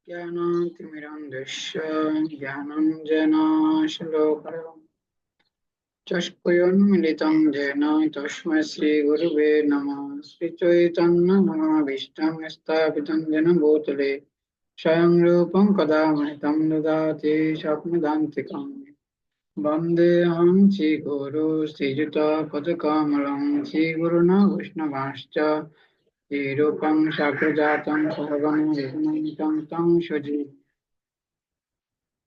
ज्ञानातिमिरन्धस्य ज्ञानञ्जनाशलाकया चक्षुरुन्मीलितं येन तस्मै श्रीगुरुवे नमः। श्रीचैतन्यमहाभीष्टं स्थापितं येन भूतले स्वयं रूपं कदा महितं ददाति स्वप्नदान्तिकम्। वन्देऽहं श्रीगुरो श्रीयुतपदकमलं श्रीगुरुन् वैष्णवांश्च श्रीरूपं साग्रजातं सहगणं रघुनाथं तं सजीवं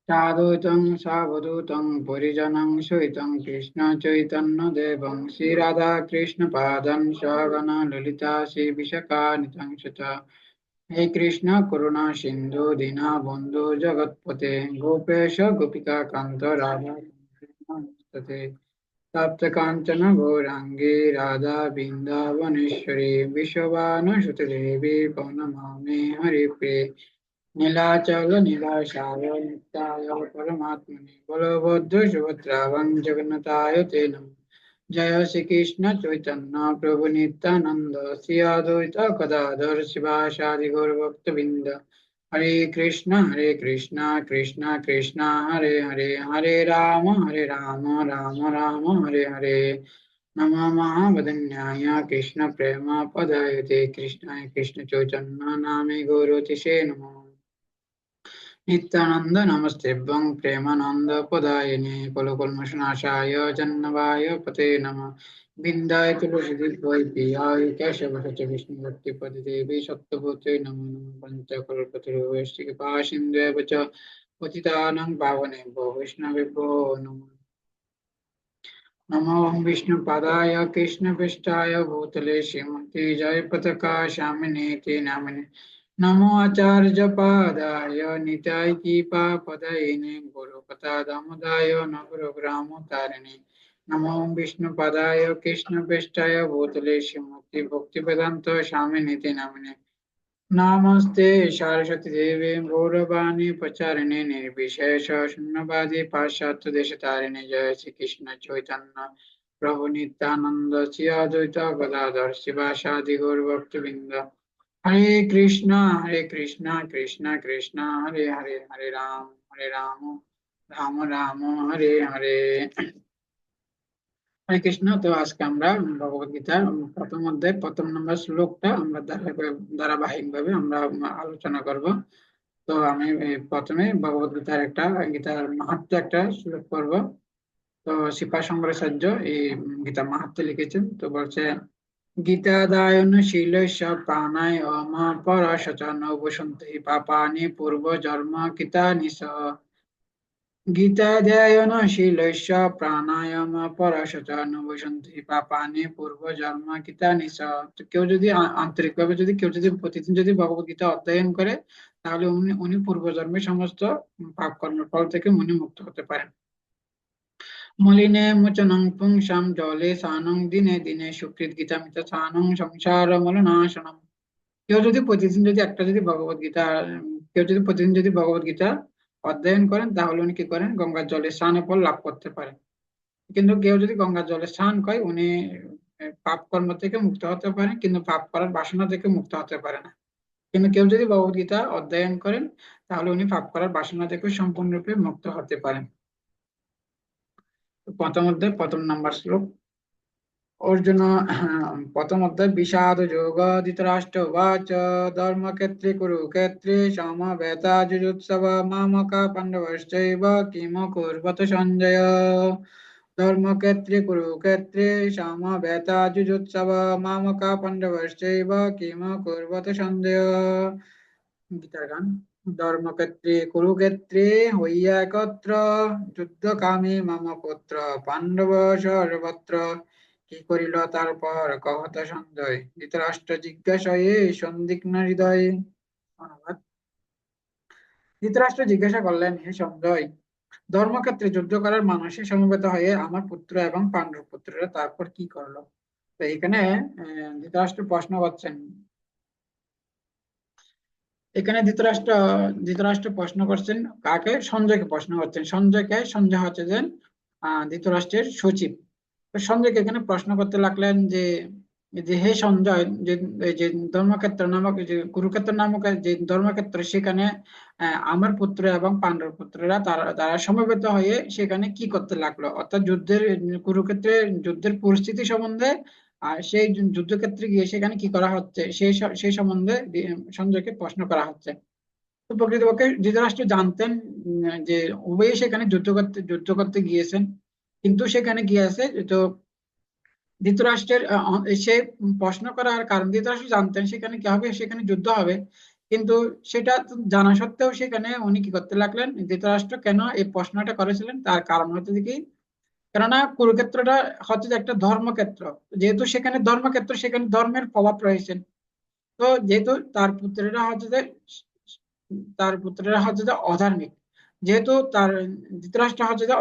साधुतं सावधूतं परिजनं सहितं कृष्ण चैतन्य देवं श्रीराधाकृष्णपादं सगण ललिता श्रीविशाखान्वितं च। हे कृष्ण करुणा सिंधु दीनबन्धु जगत्पते गोपेश गोपिका कांत राधा नमस्ते। तप्त कांचन गौरांगी राधा वृंदावनेश्वरी विश्वभानुसुते देवी प्रणमामि हरिप्रिये। नीलाचल नीलाशाय नित्याय परमात्मने बलभद्र सुभद्रावं जगन्नाथाय ते नमः। जय श्री कृष्ण चैतन्य प्रभु नित्यानंद श्री अद्वैत गदाधर शिवासादि गौरभक्तबिंद। हरे कृष्णा कृष्णा कृष्णा हरे हरे हरे राम राम राम हरे हरे। नमो महावदन्याय कृष्ण प्रेम पदायते कृष्णाय कृष्ण चैतन्य नामे गौरतिसे नमः। नित्यानंद नमस्तेभ्यं प्रेमानंद पदायिने कुलकुलमशनाशाय जन्नवाय पते नमः। बिन्दाय तुलसीदेवाय पियाय केशवस्य विष्णुभक्तिपदे देवी सत्यवते नमो नमः। पञ्चकल्पतरुश्च कृपासिन्धुभ्यः च पतितानां पावनेभ्यो वैष्णवेभ्यो नमः। नमो विष्णुपादाय कृष्णपृष्ठाय भूतले श्रीमते जयपताकाशामिनेति नामिने। नमो आचार्यपादाय निताय कीपापदयिने गुरुपदामोदाय नवग्रामोतारिणे। नमो विष्णुपादाय कृष्णपृष्ठाय भूतले श्रीमते भक्तिवेदान्त स्वामिनेति नामिने। नमस्ते सरस्वती देवी गौरवाणी प्रचारिणे निर्विशेष शून्यवादी पाश्चात्य देशतारिणे। जय श्री कृष्ण चैतन्य प्रभु नित्यानंद श्री अद्वैत गदाधर शिवासादि गौर भक्तवृंद। हरे कृष्णा कृष्णा कृष्णा हरे हरे हरे राम राम राम हरे हरे। হরে কৃষ্ণ। তো আজকে আমরা ভগবত গীতার প্রথম অধ্যায় প্রথম নম্বর শ্লোকটা আমরা ধারাবাহিক ভাবে আমরা আলোচনা করব। তো আমি প্রথমে ভগবত গীতার গীতার মাহাত্ম্য একটা শ্লোক পড়ব। তো সিপা শঙ্করাচার্য এই গীতা মাহাত্ম্য লিখেছেন। তো বলছে, গীতাদায়ন শীলস্য প্রাণায়াম পরশচ নবসন্তি পাপানি পূর্ব জন্ম কৃতানি স। গীতাধ্যয়নশীলস্য প্রাণায়াম পরশচ নবসন্তি পাপানি পূর্ব জন্ম কৃতানি চ। তো কেউ যদি আন্তরিকভাবে কেউ যদি প্রতিদিন ভগবত গীতা অধ্যয়ন করে, তাহলে উনি উনি পূর্বজন্মের সমস্ত পাপ কর্মের ফল থেকে উনি মুক্ত হতে পারেন। মলিনে মোচনং পুংসাম জলে স্নানং দিনে দিনে সুকৃত গীতামিত স্নানং সংসার মলনাশনম। কেউ যদি প্রতিদিন একটা ভগবত গীতা কেউ যদি প্রতিদিন ভগবত গীতা অধ্যয়ন করেন, তাহলে উনি কি করেন, গঙ্গার জলে স্নানের ফল লাভ করতে পারেন। কিন্তু কেউ যদি গঙ্গার জলে স্নান করে, উনি পাপ কর্ম থেকে মুক্ত হতে পারেন, কিন্তু পাপ করার বাসনা থেকে মুক্ত হতে পারে না। কিন্তু কেউ যদি ভগবত গীতা অধ্যয়ন করেন, তাহলে উনি পাপ করার বাসনা থেকে সম্পূর্ণরূপে মুক্ত হতে পারেন। প্রথম অধ্যায় প্রথম নাম্বার শ্লোক। অর্জুন প্রথম অধ্যায় বিষাদ যোগ। ধৃতরাষ্ট্র উবাচ ধর্মক্ষেত্রে কুরুক্ষেত্রে সমবেতা যুযুৎসব মামকা পাণ্ডবশ্চৈব কিম কুর্বত সঞ্জয়। ধর্মক্ষেত্রে কুরুক্ষেত্রে সমবেতা যুযুৎসব মামকা পাণ্ডবশ্চৈব কিম কুর্বত সঞ্জয়। গীতার গান। ধর্মক্ষেত্রে কুরুক্ষেত্রে হইয়া একত্র যুদ্ধকামী মম পুত্র পাণ্ডব সর্বত্র কি করিল তারপর কহত সঞ্জয়। ধৃতরাষ্ট্র জিজ্ঞাসয়ে সন্দিগ্ন হৃদয়। অনুবাদ। ধৃতরাষ্ট্র জিজ্ঞাসা করলেন, হে সঞ্জয়, ধর্মক্ষেত্রে যুদ্ধ করার মানসে সমবেত হয়ে আমার পুত্র এবং পাণ্ডব পুত্ররা তারপর কি করলো। তো এখানে ধৃতরাষ্ট্র প্রশ্ন করছেন। এখানে ধৃতরাষ্ট্র প্রশ্ন করছেন কাকে? সঞ্জয়কে প্রশ্ন করছেন। সঞ্জয় হচ্ছে যে ধৃতরাষ্ট্রের সচিব। তো সঞ্জয়কে এখানে প্রশ্ন করতে লাগলেন যে যে হে সঞ্জয়, যে এই যে ধর্মক্ষেত্র নামক, যে কুরুক্ষেত্র নামক যে ধর্মক্ষেত্র, সেখানে আমার পুত্র এবং পাণ্ডব পুত্ররা তারা তারা সমবেত হয়ে সেখানে কি করতে লাগলো, অর্থাৎ যুদ্ধের, কুরুক্ষেত্রে যুদ্ধের পরিস্থিতি সম্বন্ধে, আর সেই যুদ্ধক্ষেত্রে গিয়ে সেখানে কি করা হচ্ছে সেই সম্বন্ধে সঞ্জয়কে প্রশ্ন করা হচ্ছে। তো প্রকৃতপক্ষে ধৃতরাষ্ট্র জানতেন যে উভয়ই সেখানে যুদ্ধ করতে গিয়েছেন, কিন্তু সেখানে গিয়েছে তো ধৃতরাষ্ট্রের সে প্রশ্ন করার কারণ, ধৃতরাষ্ট্র জানতেন সেখানে কি হবে, সেখানে যুদ্ধ হবে, কিন্তু সেটা জানা সত্ত্বেও সেখানে উনি কি করতে লাগলেন, ধৃতরাষ্ট্র কেন এই প্রশ্নটা করেছিলেন তার কারণ হচ্ছে যে কি, কেননা কুরুক্ষেত্রটা হচ্ছে যে একটা ধর্মক্ষেত্র, যেহেতু সেখানে ধর্মক্ষেত্র সেখানে ধর্মের প্রভাব রয়েছে। তো যেহেতু তার পুত্রেরা হচ্ছে যে অধার্মিক, যেহেতু তার ধৃতরাষ্ট্র হচ্ছে যে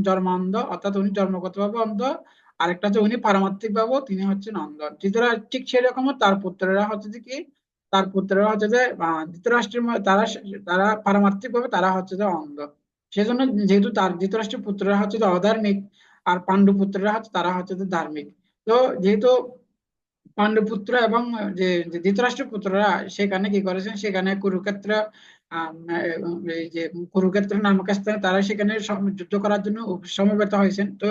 জন্মান্ধ, অর্থাৎ উনি জন্মগতভাবে অন্ধ, আরেকটা হচ্ছে উনি পারমার্থিক ভাবেও তিনি হচ্ছেন অন্ধ। ধৃতরাষ্ট্র ঠিক সেরকম তার পুত্রেরা হচ্ছে যে কি, তার পুত্রেরা হচ্ছে যে ধৃতরাষ্ট্রের তারা তারা পারমার্থিক ভাবে তারা হচ্ছে যে অন্ধ। সেজন্য যেহেতু তার ধৃতরাষ্ট্রের পুত্ররা হচ্ছে যে অধার্মিক, আর পাণ্ডু পুত্ররা হচ্ছে তারা হচ্ছে যে ধার্মিক। তো যেহেতু পাণ্ডুপুত্র এবং যে যে ধৃতরাষ্ট্রের পুত্ররা সেখানে কি করেছেন, সেখানে কুরুক্ষেত্র, এই যে কুরুক্ষেত্র নামক স্থানে তারা সেখানে যুদ্ধ করার জন্য সমবেত হয়েছেন। তো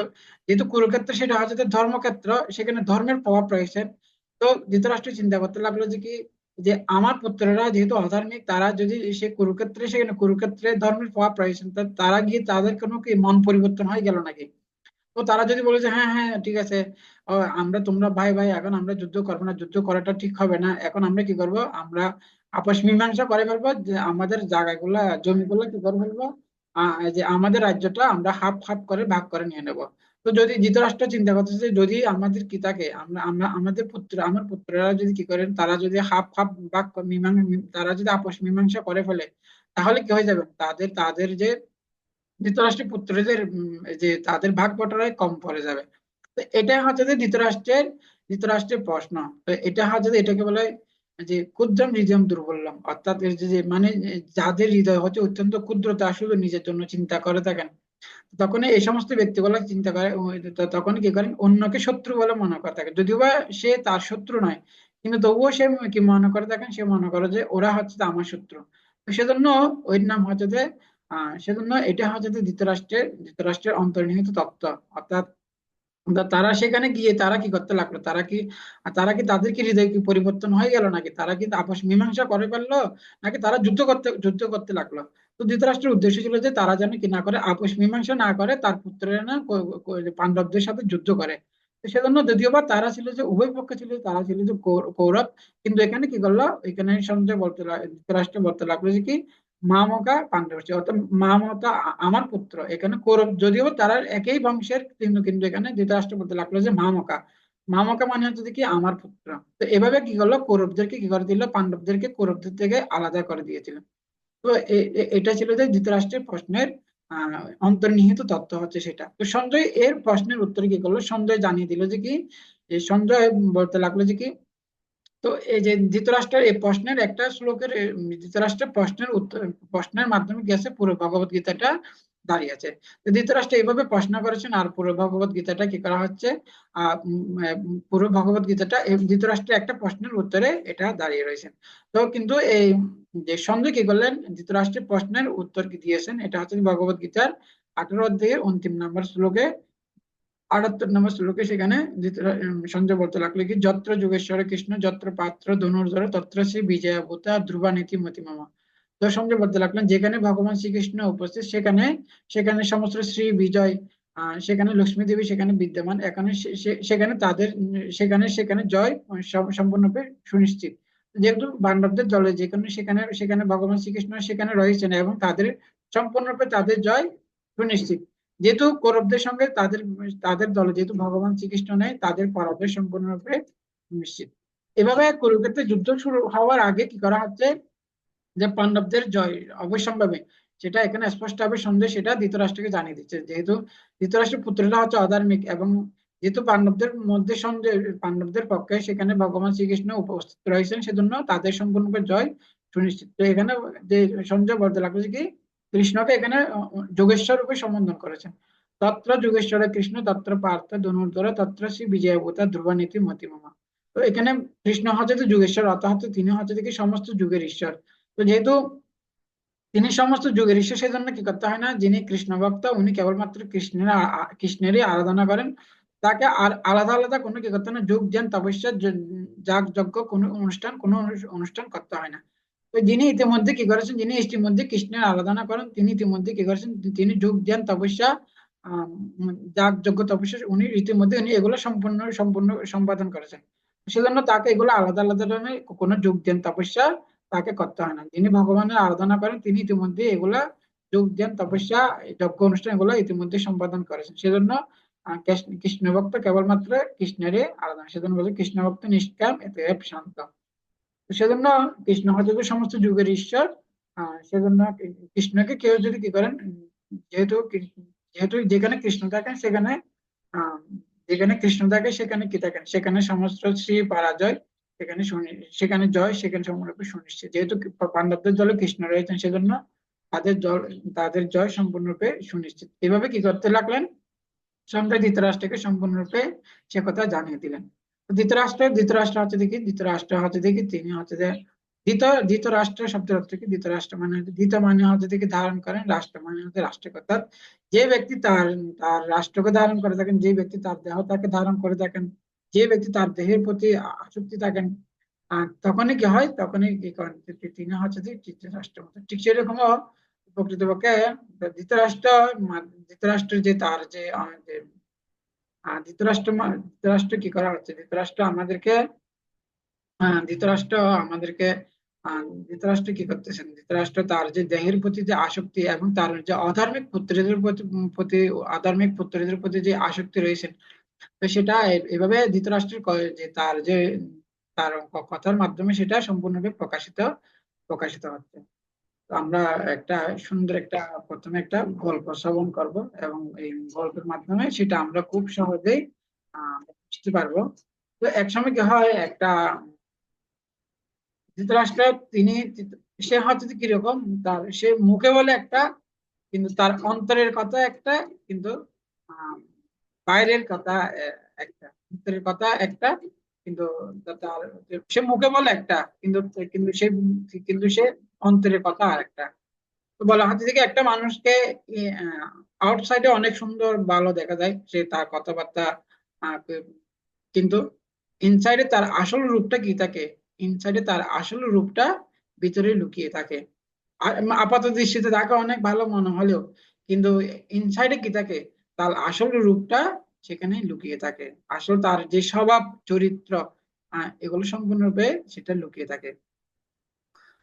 যেহেতু কুরুক্ষেত্র সেটা হচ্ছে যে ধর্মক্ষেত্র, সেখানে ধর্মের প্রভাব রয়েছে। তো ধৃতরাষ্ট্র চিন্তা করতে লাগলো যে কি, যে আমার পুত্ররা যেহেতু অধার্মিক, তারা যদি সে কুরুক্ষেত্রে, সেখানে কুরুক্ষেত্রে ধর্মের প্রভাব রয়েছে, তারা গিয়ে তাদের কোনো কি মন পরিবর্তন হয়ে গেল নাকি? তো তারা যদি বলে যে হ্যাঁ হ্যাঁ ঠিক আছে, তোমরা ভাই ভাই, এখন আমরা যুদ্ধ করবো না, যুদ্ধ করাটা ঠিক হবে না, এখন আমরা কি করব, আমরা আপস মীমাংসা করে ফেলবো, যে আমাদের জায়গাগুলা জমিগুলো কি করে ফেলবো, যে আমাদের রাজ্যটা আমরা হাফ হাফ করে ভাগ করে নিয়ে নেব। তো যদি ধৃতরাষ্ট্র চিন্তা করতেছে যে যদি আমাদের কি থাকে, আমরা আমরা আমাদের আমার পুত্ররা যদি কি করেন, তারা যদি হাফ হাফ ভাগ তারা যদি আপস মীমাংসা করে ফেলে, তাহলে কি হয়ে যাবে, তাদের তাদের যে ধৃতরাষ্ট্রের পুত্রদের যে তাদের ভাগ বটোয়ারায় কম পড়ে যাবে। তো এটা হচ্ছে যে ধৃতরাষ্ট্রের প্রশ্ন। তো এটা হচ্ছে যে এটাকে বলে যে ক্ষুদ্রম হৃদয়ম দুর্বলম, অর্থাৎ এর যে মানে যাদের হৃদয় হচ্ছে অত্যন্ত ক্ষুদ্র, তা শুধু নিজের জন্য চিন্তা করে থাকেন, তখন এই সমস্ত ব্যক্তিগুলো চিন্তা করে তখন কি করেন, অন্যকে শত্রু বলে মনে করে থাকেন, যদিও বা সে তার শত্রু নয়, কিন্তু তবুও সে কি মনে করে থাকেন, সে মনে করে যে ওরা হচ্ছে যে আমার শত্রু। তো সেজন্য ওই নাম হচ্ছে যে সেজন্য এটা হচ্ছে যে ধৃতরাষ্ট্রের অন্তর্নিহিত তত্ত্ব। অর্থাৎ তারা সেখানে গিয়ে তারা কি করতে লাগলো, তারা কি তাদের কি হৃদয় কি পরিবর্তন হয়ে গেল নাকি, তারা কি আপস মীমাংসা করে ফেললো, নাকি তারা যুদ্ধ করতে লাগলো? তো ধৃতরাষ্ট্রের উদ্দেশ্য ছিল যে তারা যেন কি না করে, আপস মীমাংসা না করে, তার পুত্রেরা না পাণ্ডবদের সাথে যুদ্ধ করে। তো সেজন্য যদিও বা তারা ছিল যে উভয় পক্ষে ছিল, তারা ছিল যে কৌরব, কিন্তু এখানে কি করলো, এখানে সঞ্জয় ধৃতরাষ্ট্র বলতে লাগলো যে কি, মামকা পাণ্ডব, অর্থাৎ মামকা আমার পুত্র, এখানে কৌরব যদিও তারা একই বংশের, কিন্তু কিন্তু এখানে ধৃতরাষ্ট্র বলতে লাগলো যে মামকা, মামকা মানে হচ্ছে যে কি আমার পুত্র। তো এভাবে কি করলো, কৌরবদেরকে কি করে দিল, পাণ্ডবদেরকে কৌরবদের থেকে আলাদা করে দিয়েছিল। তো এটা ছিল যে ধৃতরাষ্ট্রের প্রশ্নের অন্তর্নিহিত তত্ত্ব হচ্ছে সেটা। তো সঞ্জয় এর প্রশ্নের উত্তরে কি করলো, সঞ্জয় জানিয়ে দিল যে কি, যে সঞ্জয় বলতে লাগলো যে কি, তো এই যে ধৃতরাষ্ট্রের এই প্রশ্নের একটা শ্লোকের ধৃতরাষ্ট্রের প্রশ্নের মাধ্যমে গেছে পুরো ভগবত গীতাটা দাঁড়িয়েছে। তো ধৃতরাষ্ট্র এইভাবে প্রশ্ন করেছেন, আর পুরো ভগবত গীতাটা কি করা হচ্ছে, পুরো ভগবত গীতাটা এই ধৃতরাষ্ট্রের একটা প্রশ্নের উত্তরে এটা দাঁড়িয়ে রয়েছে। তো কিন্তু এই যে সঞ্জয় কি করলেন, ধৃতরাষ্ট্রের প্রশ্নের উত্তর কি দিয়েছেন, এটা হচ্ছে ভগবত গীতার 18 অধ্যায়ের অন্তিম নাম্বার শ্লোকে, 78 নম্বর শ্লোকে। সেখানে সঞ্জয় বলতে লাগলো কি, যত্র যোগেশ্বর কৃষ্ণ যত্র পাত্র ধনুর্ধর তত্র শ্রী বিজয় ভূতা ধ্রুবা নীতি মতিমামা। তো সঞ্জয় বলতে লাগলেন, যেখানে ভগবান শ্রীকৃষ্ণ উপস্থিত, সেখানে সেখানে সমস্ত শ্রী বিজয়, সেখানে লক্ষ্মী দেবী সেখানে বিদ্যমান, এখানে সেখানে তাদের সেখানে সেখানে জয় সম্পূর্ণরূপে সুনিশ্চিত। যেহেতু পাণ্ডবদের দলে যেখানে সেখানে সেখানে ভগবান শ্রীকৃষ্ণ সেখানে রয়েছেন, এবং তাদের সম্পূর্ণরূপে তাদের জয় সুনিশ্চিত। যেহেতু কৌরবদের সঙ্গে তাদের তাদের দলে যেহেতু ভগবান শ্রীকৃষ্ণ নেই, তাদের পরাজয় সম্পূর্ণরূপে নিশ্চিত। এভাবে কুরুক্ষেত্রে যুদ্ধ শুরু হওয়ার আগে কি করা হচ্ছে, যে পাণ্ডবদের জয় অবশ্যম্ভাবী, সেটা এখানে স্পষ্ট ভাবে সন্দেহ, সেটা ধৃতরাষ্ট্রকে জানিয়ে দিচ্ছে। যেহেতু ধৃতরাষ্ট্রের পুত্ররা হচ্ছে অধার্মিক, এবং যেহেতু পাণ্ডবদের মধ্যে সঞ্জয় পাণ্ডবদের পক্ষে সেখানে ভগবান শ্রীকৃষ্ণ উপস্থিত রয়েছেন, সেজন্য তাদের সম্পূর্ণরূপে জয় সুনিশ্চিত। তো এখানে যে সঞ্জয় বলতে লাগলো যে কি, কৃষ্ণকে এখানে যোগেশ্বর রূপে সম্বোধন করেছেন। তত্র যোগেশ্বর কৃষ্ণ তত্র পার্থ ধনুর্ধর তত্র শ্রী বিজয়ভূতা ধ্রুব নীতি মতিমমা। তো এখানে কৃষ্ণ হচ্ছে যে যুগেশ্বর, অর্থাৎ তিনি হচ্ছে যে কি সমস্ত যুগের ঈশ্বর। তো যেহেতু তিনি সমস্ত যুগের ঈশ্বর, সেজন্য কি করতে হয় না, যিনি কৃষ্ণ ভক্ত উনি কেবলমাত্র কৃষ্ণেরই আরাধনা করেন। তাকে আর আলাদা আলাদা কোনো কি করতে হয় না, যোগ ধ্যান তপস্যা যাগ যজ্ঞ কোনো অনুষ্ঠান করতে হয় না। তো যিনি ইতিমধ্যে কি করেছেন, যিনি ইতিমধ্যে কৃষ্ণের আরাধনা করেন, তিনি ইতিমধ্যে কি করেছেন, তিনি যোগ ধ্যান তপস্যা আহ যাগ যজ্ঞ তপস্যা উনি ইতিমধ্যে উনি এগুলো সম্পূর্ণ সম্পূর্ণ সম্পাদন করেছেন। সেজন্য তাকে এগুলো আলাদা আলাদা ধরনের কোনো যোগ ধ্যান তপস্যা তাকে করতে হয় না। যিনি ভগবানের আরাধনা করেন তিনি ইতিমধ্যে এগুলা যোগ ধ্যান তপস্যা যজ্ঞ অনুষ্ঠান এগুলো ইতিমধ্যে সম্পাদন করেছেন। সেজন্য কৃষ্ণ ভক্ত কেবলমাত্র কৃষ্ণেরই আরাধনা, সেজন্য বলে কৃষ্ণ ভক্ত নিষ্কাম এতএব শান্ত। তো সেজন্য কৃষ্ণ হচ্ছে যে সমস্ত যুগের ঈশ্বর। সেজন্য কৃষ্ণকে কেউ যদি কি করেন, যেহেতু যেহেতু যেখানে কৃষ্ণ থাকেন সেখানে আহ যেখানে কৃষ্ণ থাকে সেখানে কি থাকেন, সেখানে সমস্ত শ্রী পরাজয়, সেখানে সেখানে জয়, সেখানে সম্পূর্ণরূপে সুনিশ্চিত। যেহেতু পাণ্ডবদের দলে কৃষ্ণ রয়েছেন সেজন্য তাদের জয়, তাদের জয় সম্পূর্ণরূপে সুনিশ্চিত। এভাবে কি করতে লাগলেন, সম্রাট ধৃতরাষ্ট্রকে সম্পূর্ণরূপে সে কথা জানিয়ে দিলেন। তো ধৃতরাষ্ট্র হচ্ছে দেখি, ধৃতরাষ্ট্র হচ্ছে দেখি তিনি হচ্ছে যে ধৃতরাষ্ট্র শব্দের অর্থ কি, ধৃতরাষ্ট্র মানে ধৃত মানে হচ্ছে দেখি ধারণ করেন, রাষ্ট্র মানে হচ্ছে রাষ্ট্রকে। অর্থাৎ যে ব্যক্তি তার তার রাষ্ট্রকে ধারণ করে থাকেন, যে ব্যক্তি তার দেহ তাকে ধারণ করে থাকেন, যে ব্যক্তি তার দেহের প্রতি আসক্তি থাকেন, তখনই কি হয়, তখনই কি করেন, তিনি হচ্ছে যে ধৃতরাষ্ট্র। ঠিক সেরকম প্রকৃতপক্ষে ধৃতরাষ্ট্র ধৃতরাষ্ট্রের যে তার যে ধৃতরাষ্ট্র কি করা হচ্ছে, ধৃতরাষ্ট্র আমাদেরকে ধৃতরাষ্ট্র আমাদেরকে ধৃতরাষ্ট্র কি করতেছেন, ধৃতরাষ্ট্র তার যে দেহের প্রতি যে আসক্তি এবং তার যে অধার্মিক পুত্রদের প্রতি অধার্মিক পুত্রদের প্রতি যে আসক্তি রয়েছে, তো সেটা এভাবে ধৃতরাষ্ট্রের যে তার যে তার কথার মাধ্যমে সেটা সম্পূর্ণরূপে প্রকাশিত হচ্ছে। তো আমরা একটা সুন্দর একটা প্রথমে একটা গল্প শ্রবণ করব, এবং এই গল্পের মাধ্যমে সেটা আমরা খুব সহজেই বুঝতে পারবো। তো একসময় কি হয়, একটা ধৃতরাষ্ট্র তিনি সে হচ্ছে যে কিরকম, তার সে মুখে বলে একটা, কিন্তু তার অন্তরের কথা একটা, কিন্তু আহ, বাইরের কথা একটা, অন্তরের কথা একটা, কিন্তু তার সে মুখে বলে একটা, কিন্তু কিন্তু সে কিন্তু সে অন্তরের কথা আর একটা। তো বলা হচ্ছে যে কি, একটা মানুষকে আউটসাইডে অনেক সুন্দর ভালো দেখা যায়, সে তার কথাবার্তা, আহ, কিন্তু ইনসাইডে তার আসল রূপটা কি থাকে, ইনসাইডে তার আসল রূপটা ভিতরে লুকিয়ে থাকে। আপাত দৃষ্টিতে তাকে অনেক ভালো মনে হলেও কিন্তু ইনসাইডে কি থাকে, তার আসল রূপটা সেখানে লুকিয়ে থাকে। আসল তার যে স্বভাব চরিত্র, এগুলো সম্পূর্ণরূপে সেটা লুকিয়ে থাকে।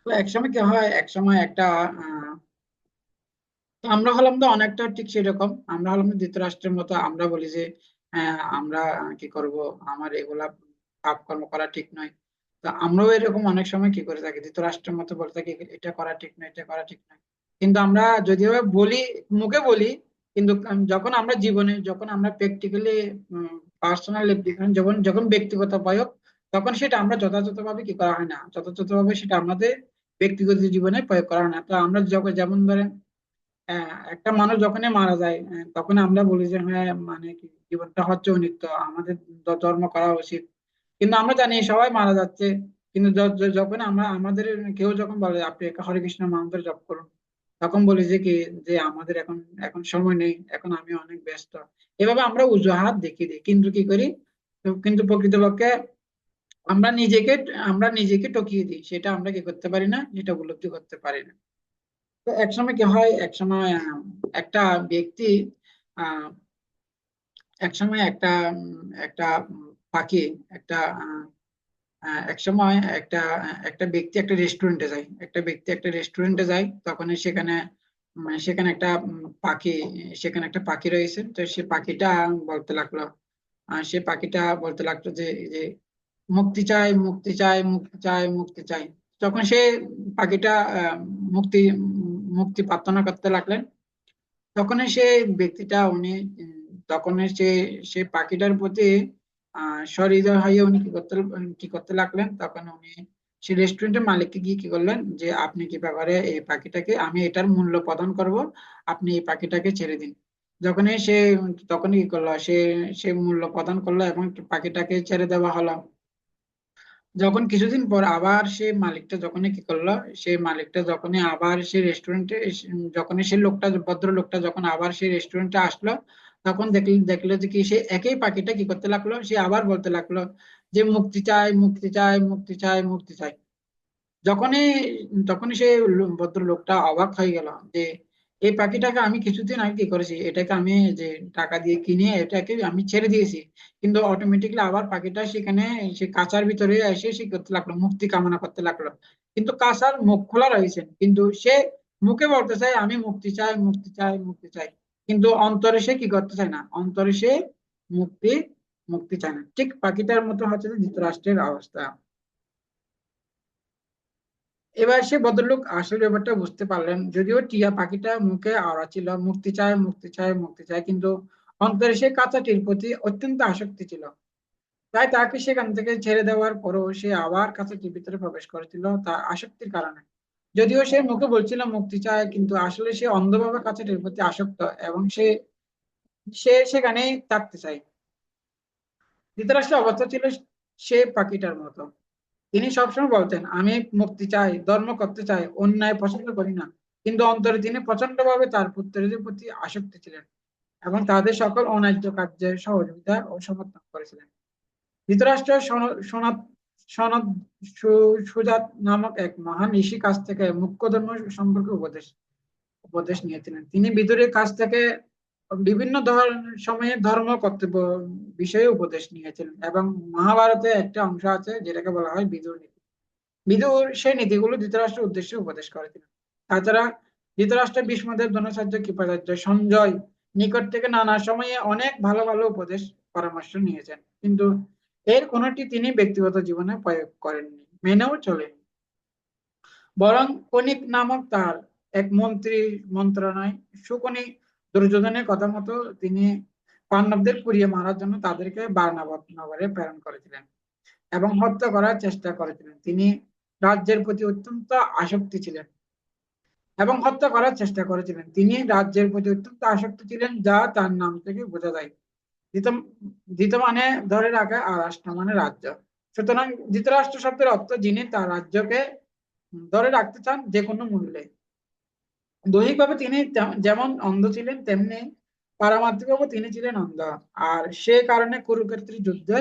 তো একসময় কি হয়, একসময় একটা তো আমরা হলাম তো অনেকটা ঠিক সেরকম, আমরা হলাম ধৃতরাষ্ট্রের মতো, আমরা বলি যে আমরা কি করব, আমার এগুলা পাপ কর্ম করা ঠিক নয়। তো আমরাও এরকম অনেক সময় কি করে থাকি, ধৃতরাষ্ট্রের মতো বলে থাকি এটা করা ঠিক নয়, এটা করা ঠিক নয়। কিন্তু আমরা যদিও বলি, মুখে বলি, কিন্তু যখন আমরা জীবনে, যখন আমরা প্র্যাকটিক্যালি পার্সোনাল, যখন যখন ব্যক্তিগত প্রয়োগ, তখন সেটা আমরা যথাযথভাবে কি করা হয় না, যথাযথভাবে সেটা আমাদের ব্যক্তিগত জীবনে প্রয়োগ করা হয় না। তো আমরা যখন যেমন ধরেন একটা মানুষ যখনই মারা যায়, তখন আমরা বলি যে হ্যাঁ মানে কি জীবনটা হচ্ছে অনিত্য, আমাদের ধর্ম করা উচিত। কিন্তু আমরা জানি সবাই মারা যাচ্ছে, কিন্তু যখন আমরা আমাদের কেউ যখন বলে আপনি একটা হরে কৃষ্ণ মন্ত্র জপ করুন, তখন বলি যে কি, যে আমাদের এখন এখন সময় নেই, এখন আমি অনেক ব্যস্ত। এভাবে আমরা অজুহাত দেখিয়ে দিই, কিন্তু কি করি, কিন্তু প্রকৃতপক্ষে আমরা নিজেকে আমরা নিজেকে টকিয়ে দিই, সেটা আমরা কি করতে পারি না, যেটা উপলব্ধি করতে পারি না। তো একসময় কি হয়, একসময় একটা ব্যক্তি আহ একসময় একটা পাখি, একটা একসময় একটা ব্যক্তি একটা রেস্টুরেন্টে যায়, তখন সেখানে সেখানে একটা পাখি, সেখানে একটা পাখি রয়েছে। তো সে পাখিটা বলতে লাগলো, সে পাখিটা বলতে লাগলো যে এই যে মুক্তি চাই, মুক্তি চাই, মুক্তি চাই, মুক্তি চাই। তখন সে পাখিটা মুক্তি মুক্তি প্রার্থনা করতে লাগলেন। তখন সে ব্যক্তিটা উনি তখন সে পাখিটার প্রতি সহৃদয় হয়ে উনি কি করতে লাগলেন, তখন উনি সে রেস্টুরেন্টের মালিককে গিয়ে কি করলেন, যে আপনি কি ব্যাপারে এই পাখিটাকে, আমি এটার মূল্য প্রদান করব, আপনি এই পাখিটাকে ছেড়ে দিন। যখনই সে তখন কি করলো, সে সে মূল্য প্রদান করলো এবং পাখিটাকে ছেড়ে দেওয়া হলো। যখন কিছুদিন পর আবার সে মালিকটা যখনই কি করলো, সেই মালিকটা যখনই আবার সে রেস্টুরেন্টে, যখনই সে লোকটা, ভদ্রলোকটা যখন আবার সেই রেস্টুরেন্টে আসলো, তখন দেখলো যে কি সে একই পাখিটা কি করতে লাগলো, সে আবার বলতে লাগলো যে মুক্তি চাই, মুক্তি চাই, মুক্তি চাই, মুক্তি চাই। যখনই তখনই সে ভদ্রলোকটা অবাক হয়ে গেল যে এই পাখিটাকে আমি কিছুদিন আগে কি করেছি, এটাকে আমি যে টাকা দিয়ে কিনে এটাকে আমি ছেড়ে দিয়েছি, কিন্তু অটোমেটিকলি আবার পাখিটা সেখানে সে কাঁচার ভিতরে এসে সে করতে লাগলো, মুক্তি কামনা করতে লাগলো। কিন্তু কাঁচার মুখ খোলা রয়েছে, কিন্তু সে মুখে বলতে চায় আমি মুক্তি চাই, মুক্তি চাই, মুক্তি চাই, কিন্তু অন্তরে সে কি করতে চায় না, অন্তরে সে মুক্তি মুক্তি চায় না। ঠিক পাখিটার মতো হচ্ছে যে ধৃতরাষ্ট্রের অবস্থা। এবার সে ভদ্রলোক আসল ব্যাপারটা বুঝতে পারলেন, যদিও টিয়া পাখিটা মুখে আওড়া ছিল মুক্তি চায়, মুক্তি চায়, মুক্তি চায়, কিন্তু অন্তরে সে কাঁচাটির প্রতি অত্যন্ত আসক্তি ছিল। তাই তাকে সেখান থেকে ছেড়ে দেওয়ার পরও সে আবার কাঁচাটির ভিতরে প্রবেশ করেছিল তার আসক্তির কারণে। যদিও সে মুখে বলছিল মুক্তি চায়, কিন্তু আসলে সে অন্ধভাবে কাঁচাটির প্রতি আসক্ত, এবং সে সে সেখানেই থাকতে চায়। ধৃতরাষ্ট্রের অবস্থা ছিল সে পাখিটার মতো। তিনি সবসময় বলতেন আমি মুক্তি চাই, ধর্ম করতে চাই, অন্যায় পছন্দ করি না, কিন্তু অন্তরে তিনি প্রচন্ডভাবে তার পুত্রদের প্রতি আসক্তি ছিলেন এবং তাদের সকল অন্যায্য কার্যে সহযোগিতা ও সমর্থন করেছিলেন। ধৃতরাষ্ট্র সনদ সনদ সুজাত নামক এক মহান ঋষির কাছ থেকে মুখ্য ধর্ম সম্পর্কে উপদেশ নিয়েছিলেন। তিনি বিদুরের কাছ থেকে বিভিন্ন সময়ে ধর্ম কর্তব্য বিষয়ে উপদেশ নিয়েছিলেন, এবং মহাভারতে একটা অংশ আছে যেটাকে বলা হয় বিদুর নীতি। বিদুর সেই নীতিগুলো ধৃতরাষ্ট্রের উদ্দেশ্যে উপদেশ করেছিলেন। তাছাড়া ধৃতরাষ্ট্রের ভীষ্মদেব, দ্রোণাচার্য, কৃপাচার্য, সঞ্জয় নিকট থেকে নানা সময়ে অনেক ভালো ভালো উপদেশ পরামর্শ নিয়েছেন, কিন্তু এর কোনোটি তিনি ব্যক্তিগত জীবনে প্রয়োগ করেননি, মেনেও চলেননি। বরং কনিক নামক তার এক মন্ত্রী মন্ত্রণায় সুকনি দুর্যোধনের কথা মতো তিনি পাণ্ডবদের পুড়িয়ে মারার জন্য তাদেরকে বারনাবত নগরে প্রেরণ করেছিলেন এবং হত্যা করার চেষ্টা করেছিলেন। তিনি রাজ্যের প্রতি অত্যন্ত আসক্তি ছিলেন এবং হত্যা করার চেষ্টা করেছিলেন। তিনি রাজ্যের প্রতি অত্যন্ত আসক্ত ছিলেন, যা তার নাম থেকে বোঝা যায়। ধৃত ধৃত মানে ধরে রাখা, আর রাষ্ট্র মানে রাজ্য। সুতরাং ধৃতরাষ্ট্র শব্দের অর্থ যিনি তার রাজ্যকে ধরে রাখতে চান যে কোনো মূল্যে। দৈহিকভাবে তিনি যেমন অন্ধ ছিলেন, তেমনি পারমার্থিকভাবে তিনি ছিলেন অন্ধ, আর সে কারণে কুরুক্ষেত্রের যুদ্ধে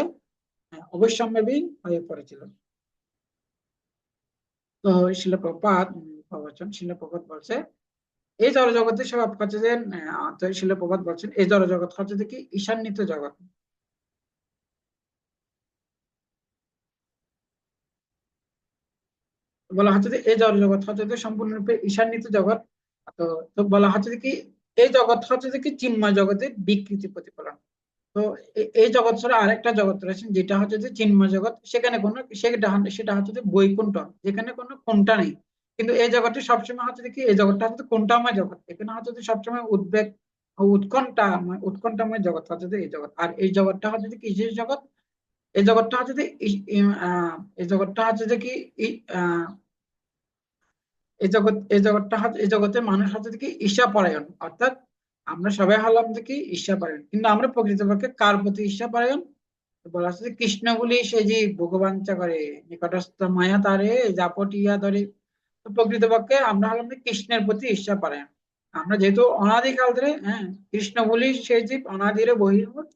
অবশ্যম্ভাবী হয়ে পড়েছিল। তো শিল প্রপাত প্রবচন, শিল প্রপাত বলছে এই জড়জগতের সব হচ্ছে যে তো শিল প্রপাত বলছেন এই জড়জগৎ হচ্ছে যে কি ঈশান্বিত জগৎ। বলা হচ্ছে যে এই জড়জগৎ হচ্ছে যে সম্পূর্ণরূপে ঈশান্বিত জগৎ। তো তো বলা হচ্ছে যে কি এই জগৎ হচ্ছে যে কি চিন্ময় জগতের বিকৃতি প্রতিফলন। তো এই জগৎ ছাড়া আরেকটা জগৎ রয়েছে যেটা হচ্ছে যে চিন্ময় জগৎ, সেখানে কোনো সেটা হচ্ছে যে বৈকুণ্ঠ, যেখানে কোনো কোনটা নেই। কিন্তু এই জগৎটি সবসময় হচ্ছে যে কি এই জগৎটা হচ্ছে কোনটাময় জগৎ, এখানে হচ্ছে যে সবসময় উদ্বেগ ও উৎকণ্ঠাময় জগৎ হচ্ছে যে এই জগৎ। আর এই জগৎটা হচ্ছে যে কিসের জগৎ, এই জগৎটা হচ্ছে যে এই জগৎটা হচ্ছে যে কি ই- আহ, এই জগতে মানুষ হচ্ছে যে কি ঈর্ষাপরায়ণ, অর্থাৎ আমরা সবাই হলাম যে কি ঈর্ষাপরায়ণ, কিন্তু আমরা প্রকৃতপক্ষে কার প্রতি ঈর্ষাপরায়ণ? বলা হচ্ছে যে কৃষ্ণ বলি সে যে ভোগবাঞ্ছা করে, নিকটস্থ মায়া তারে জাপটিয়া ধরে। তো প্রকৃতপক্ষে আমরা হলাম যে কৃষ্ণের প্রতি ঈর্ষাপরায়ণ। আমরা যেহেতু অনাদিকাল ধরে, হ্যাঁ, কৃষ্ণ বলি সে জীব অনাদিরে বহির্ভূত।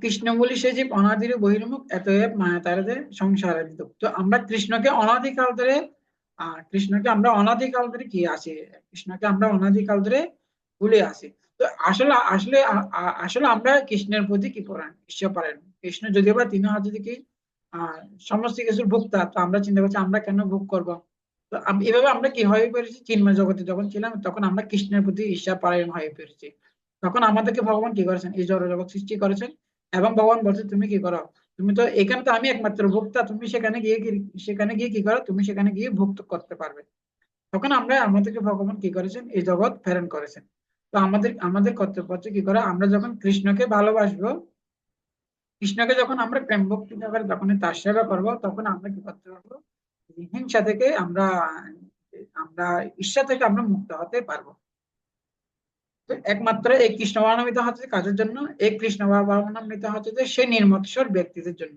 কৃষ্ণ বলি সে জীব অনাদির বহির্মুখ এতএব মায়া তারে সংসারে দিত। তো আমরা কৃষ্ণকে অনাদিকাল ধরে, কৃষ্ণকে আমরা অনাদিকাল ধরে কি আছি, কৃষ্ণকে আমরা অনাদিকাল ধরে ভুলে আছি। তো আসলে আসলে আসলে আমরা কৃষ্ণের প্রতি কি পরায়ণ, ঈশ্বর পরায়ণ। কৃষ্ণ যদিও বা তিনি হচ্ছে যে কি আহ সমস্ত কিছুর ভোক্তা, তো আমরা চিন্তা করছি আমরা কেন ভোগ করবো। তো এভাবে আমরা কি হয়ে পেরেছি, চিন্ময় জগতে যখন ছিলাম তখন আমরা কৃষ্ণের প্রতি ঈশ্বর পরায়ণ হয়ে পেরেছি। তখন আমাদেরকে ভগবান কি করেছেন, এই জড় জগৎ সৃষ্টি করেছেন, এবং ভগবান বলছে তুমি কি করো, তুমি তো এখানে তো আমি একমাত্র ভোক্তা, তুমি সেখানে গিয়ে কি করো, তুমি সেখানে গিয়ে ভোগ করতে পারবে। তখন আমাদেরকে ভগবান কি করেছেন, এই জগৎ প্রেরণ করেছেন। তো আমাদের আমাদের কর্তব্য হচ্ছে কি করা, আমরা যখন কৃষ্ণকে ভালোবাসবো, কৃষ্ণকে যখন আমরা প্রেম ভক্তি করে যখন তার সেবা করবো, তখন আমরা কি করতে পারবো, এই হিংসা থেকে আমরা আমরা ঈর্ষা থেকে আমরা মুক্ত হতে পারবো। তো একমাত্র এই কৃষ্ণ ভাবনামৃত হচ্ছে কাজের জন্য, এই কৃষ্ণ ভাবনামৃত হচ্ছে যে সে নির্মৎসর ব্যক্তিদের জন্য।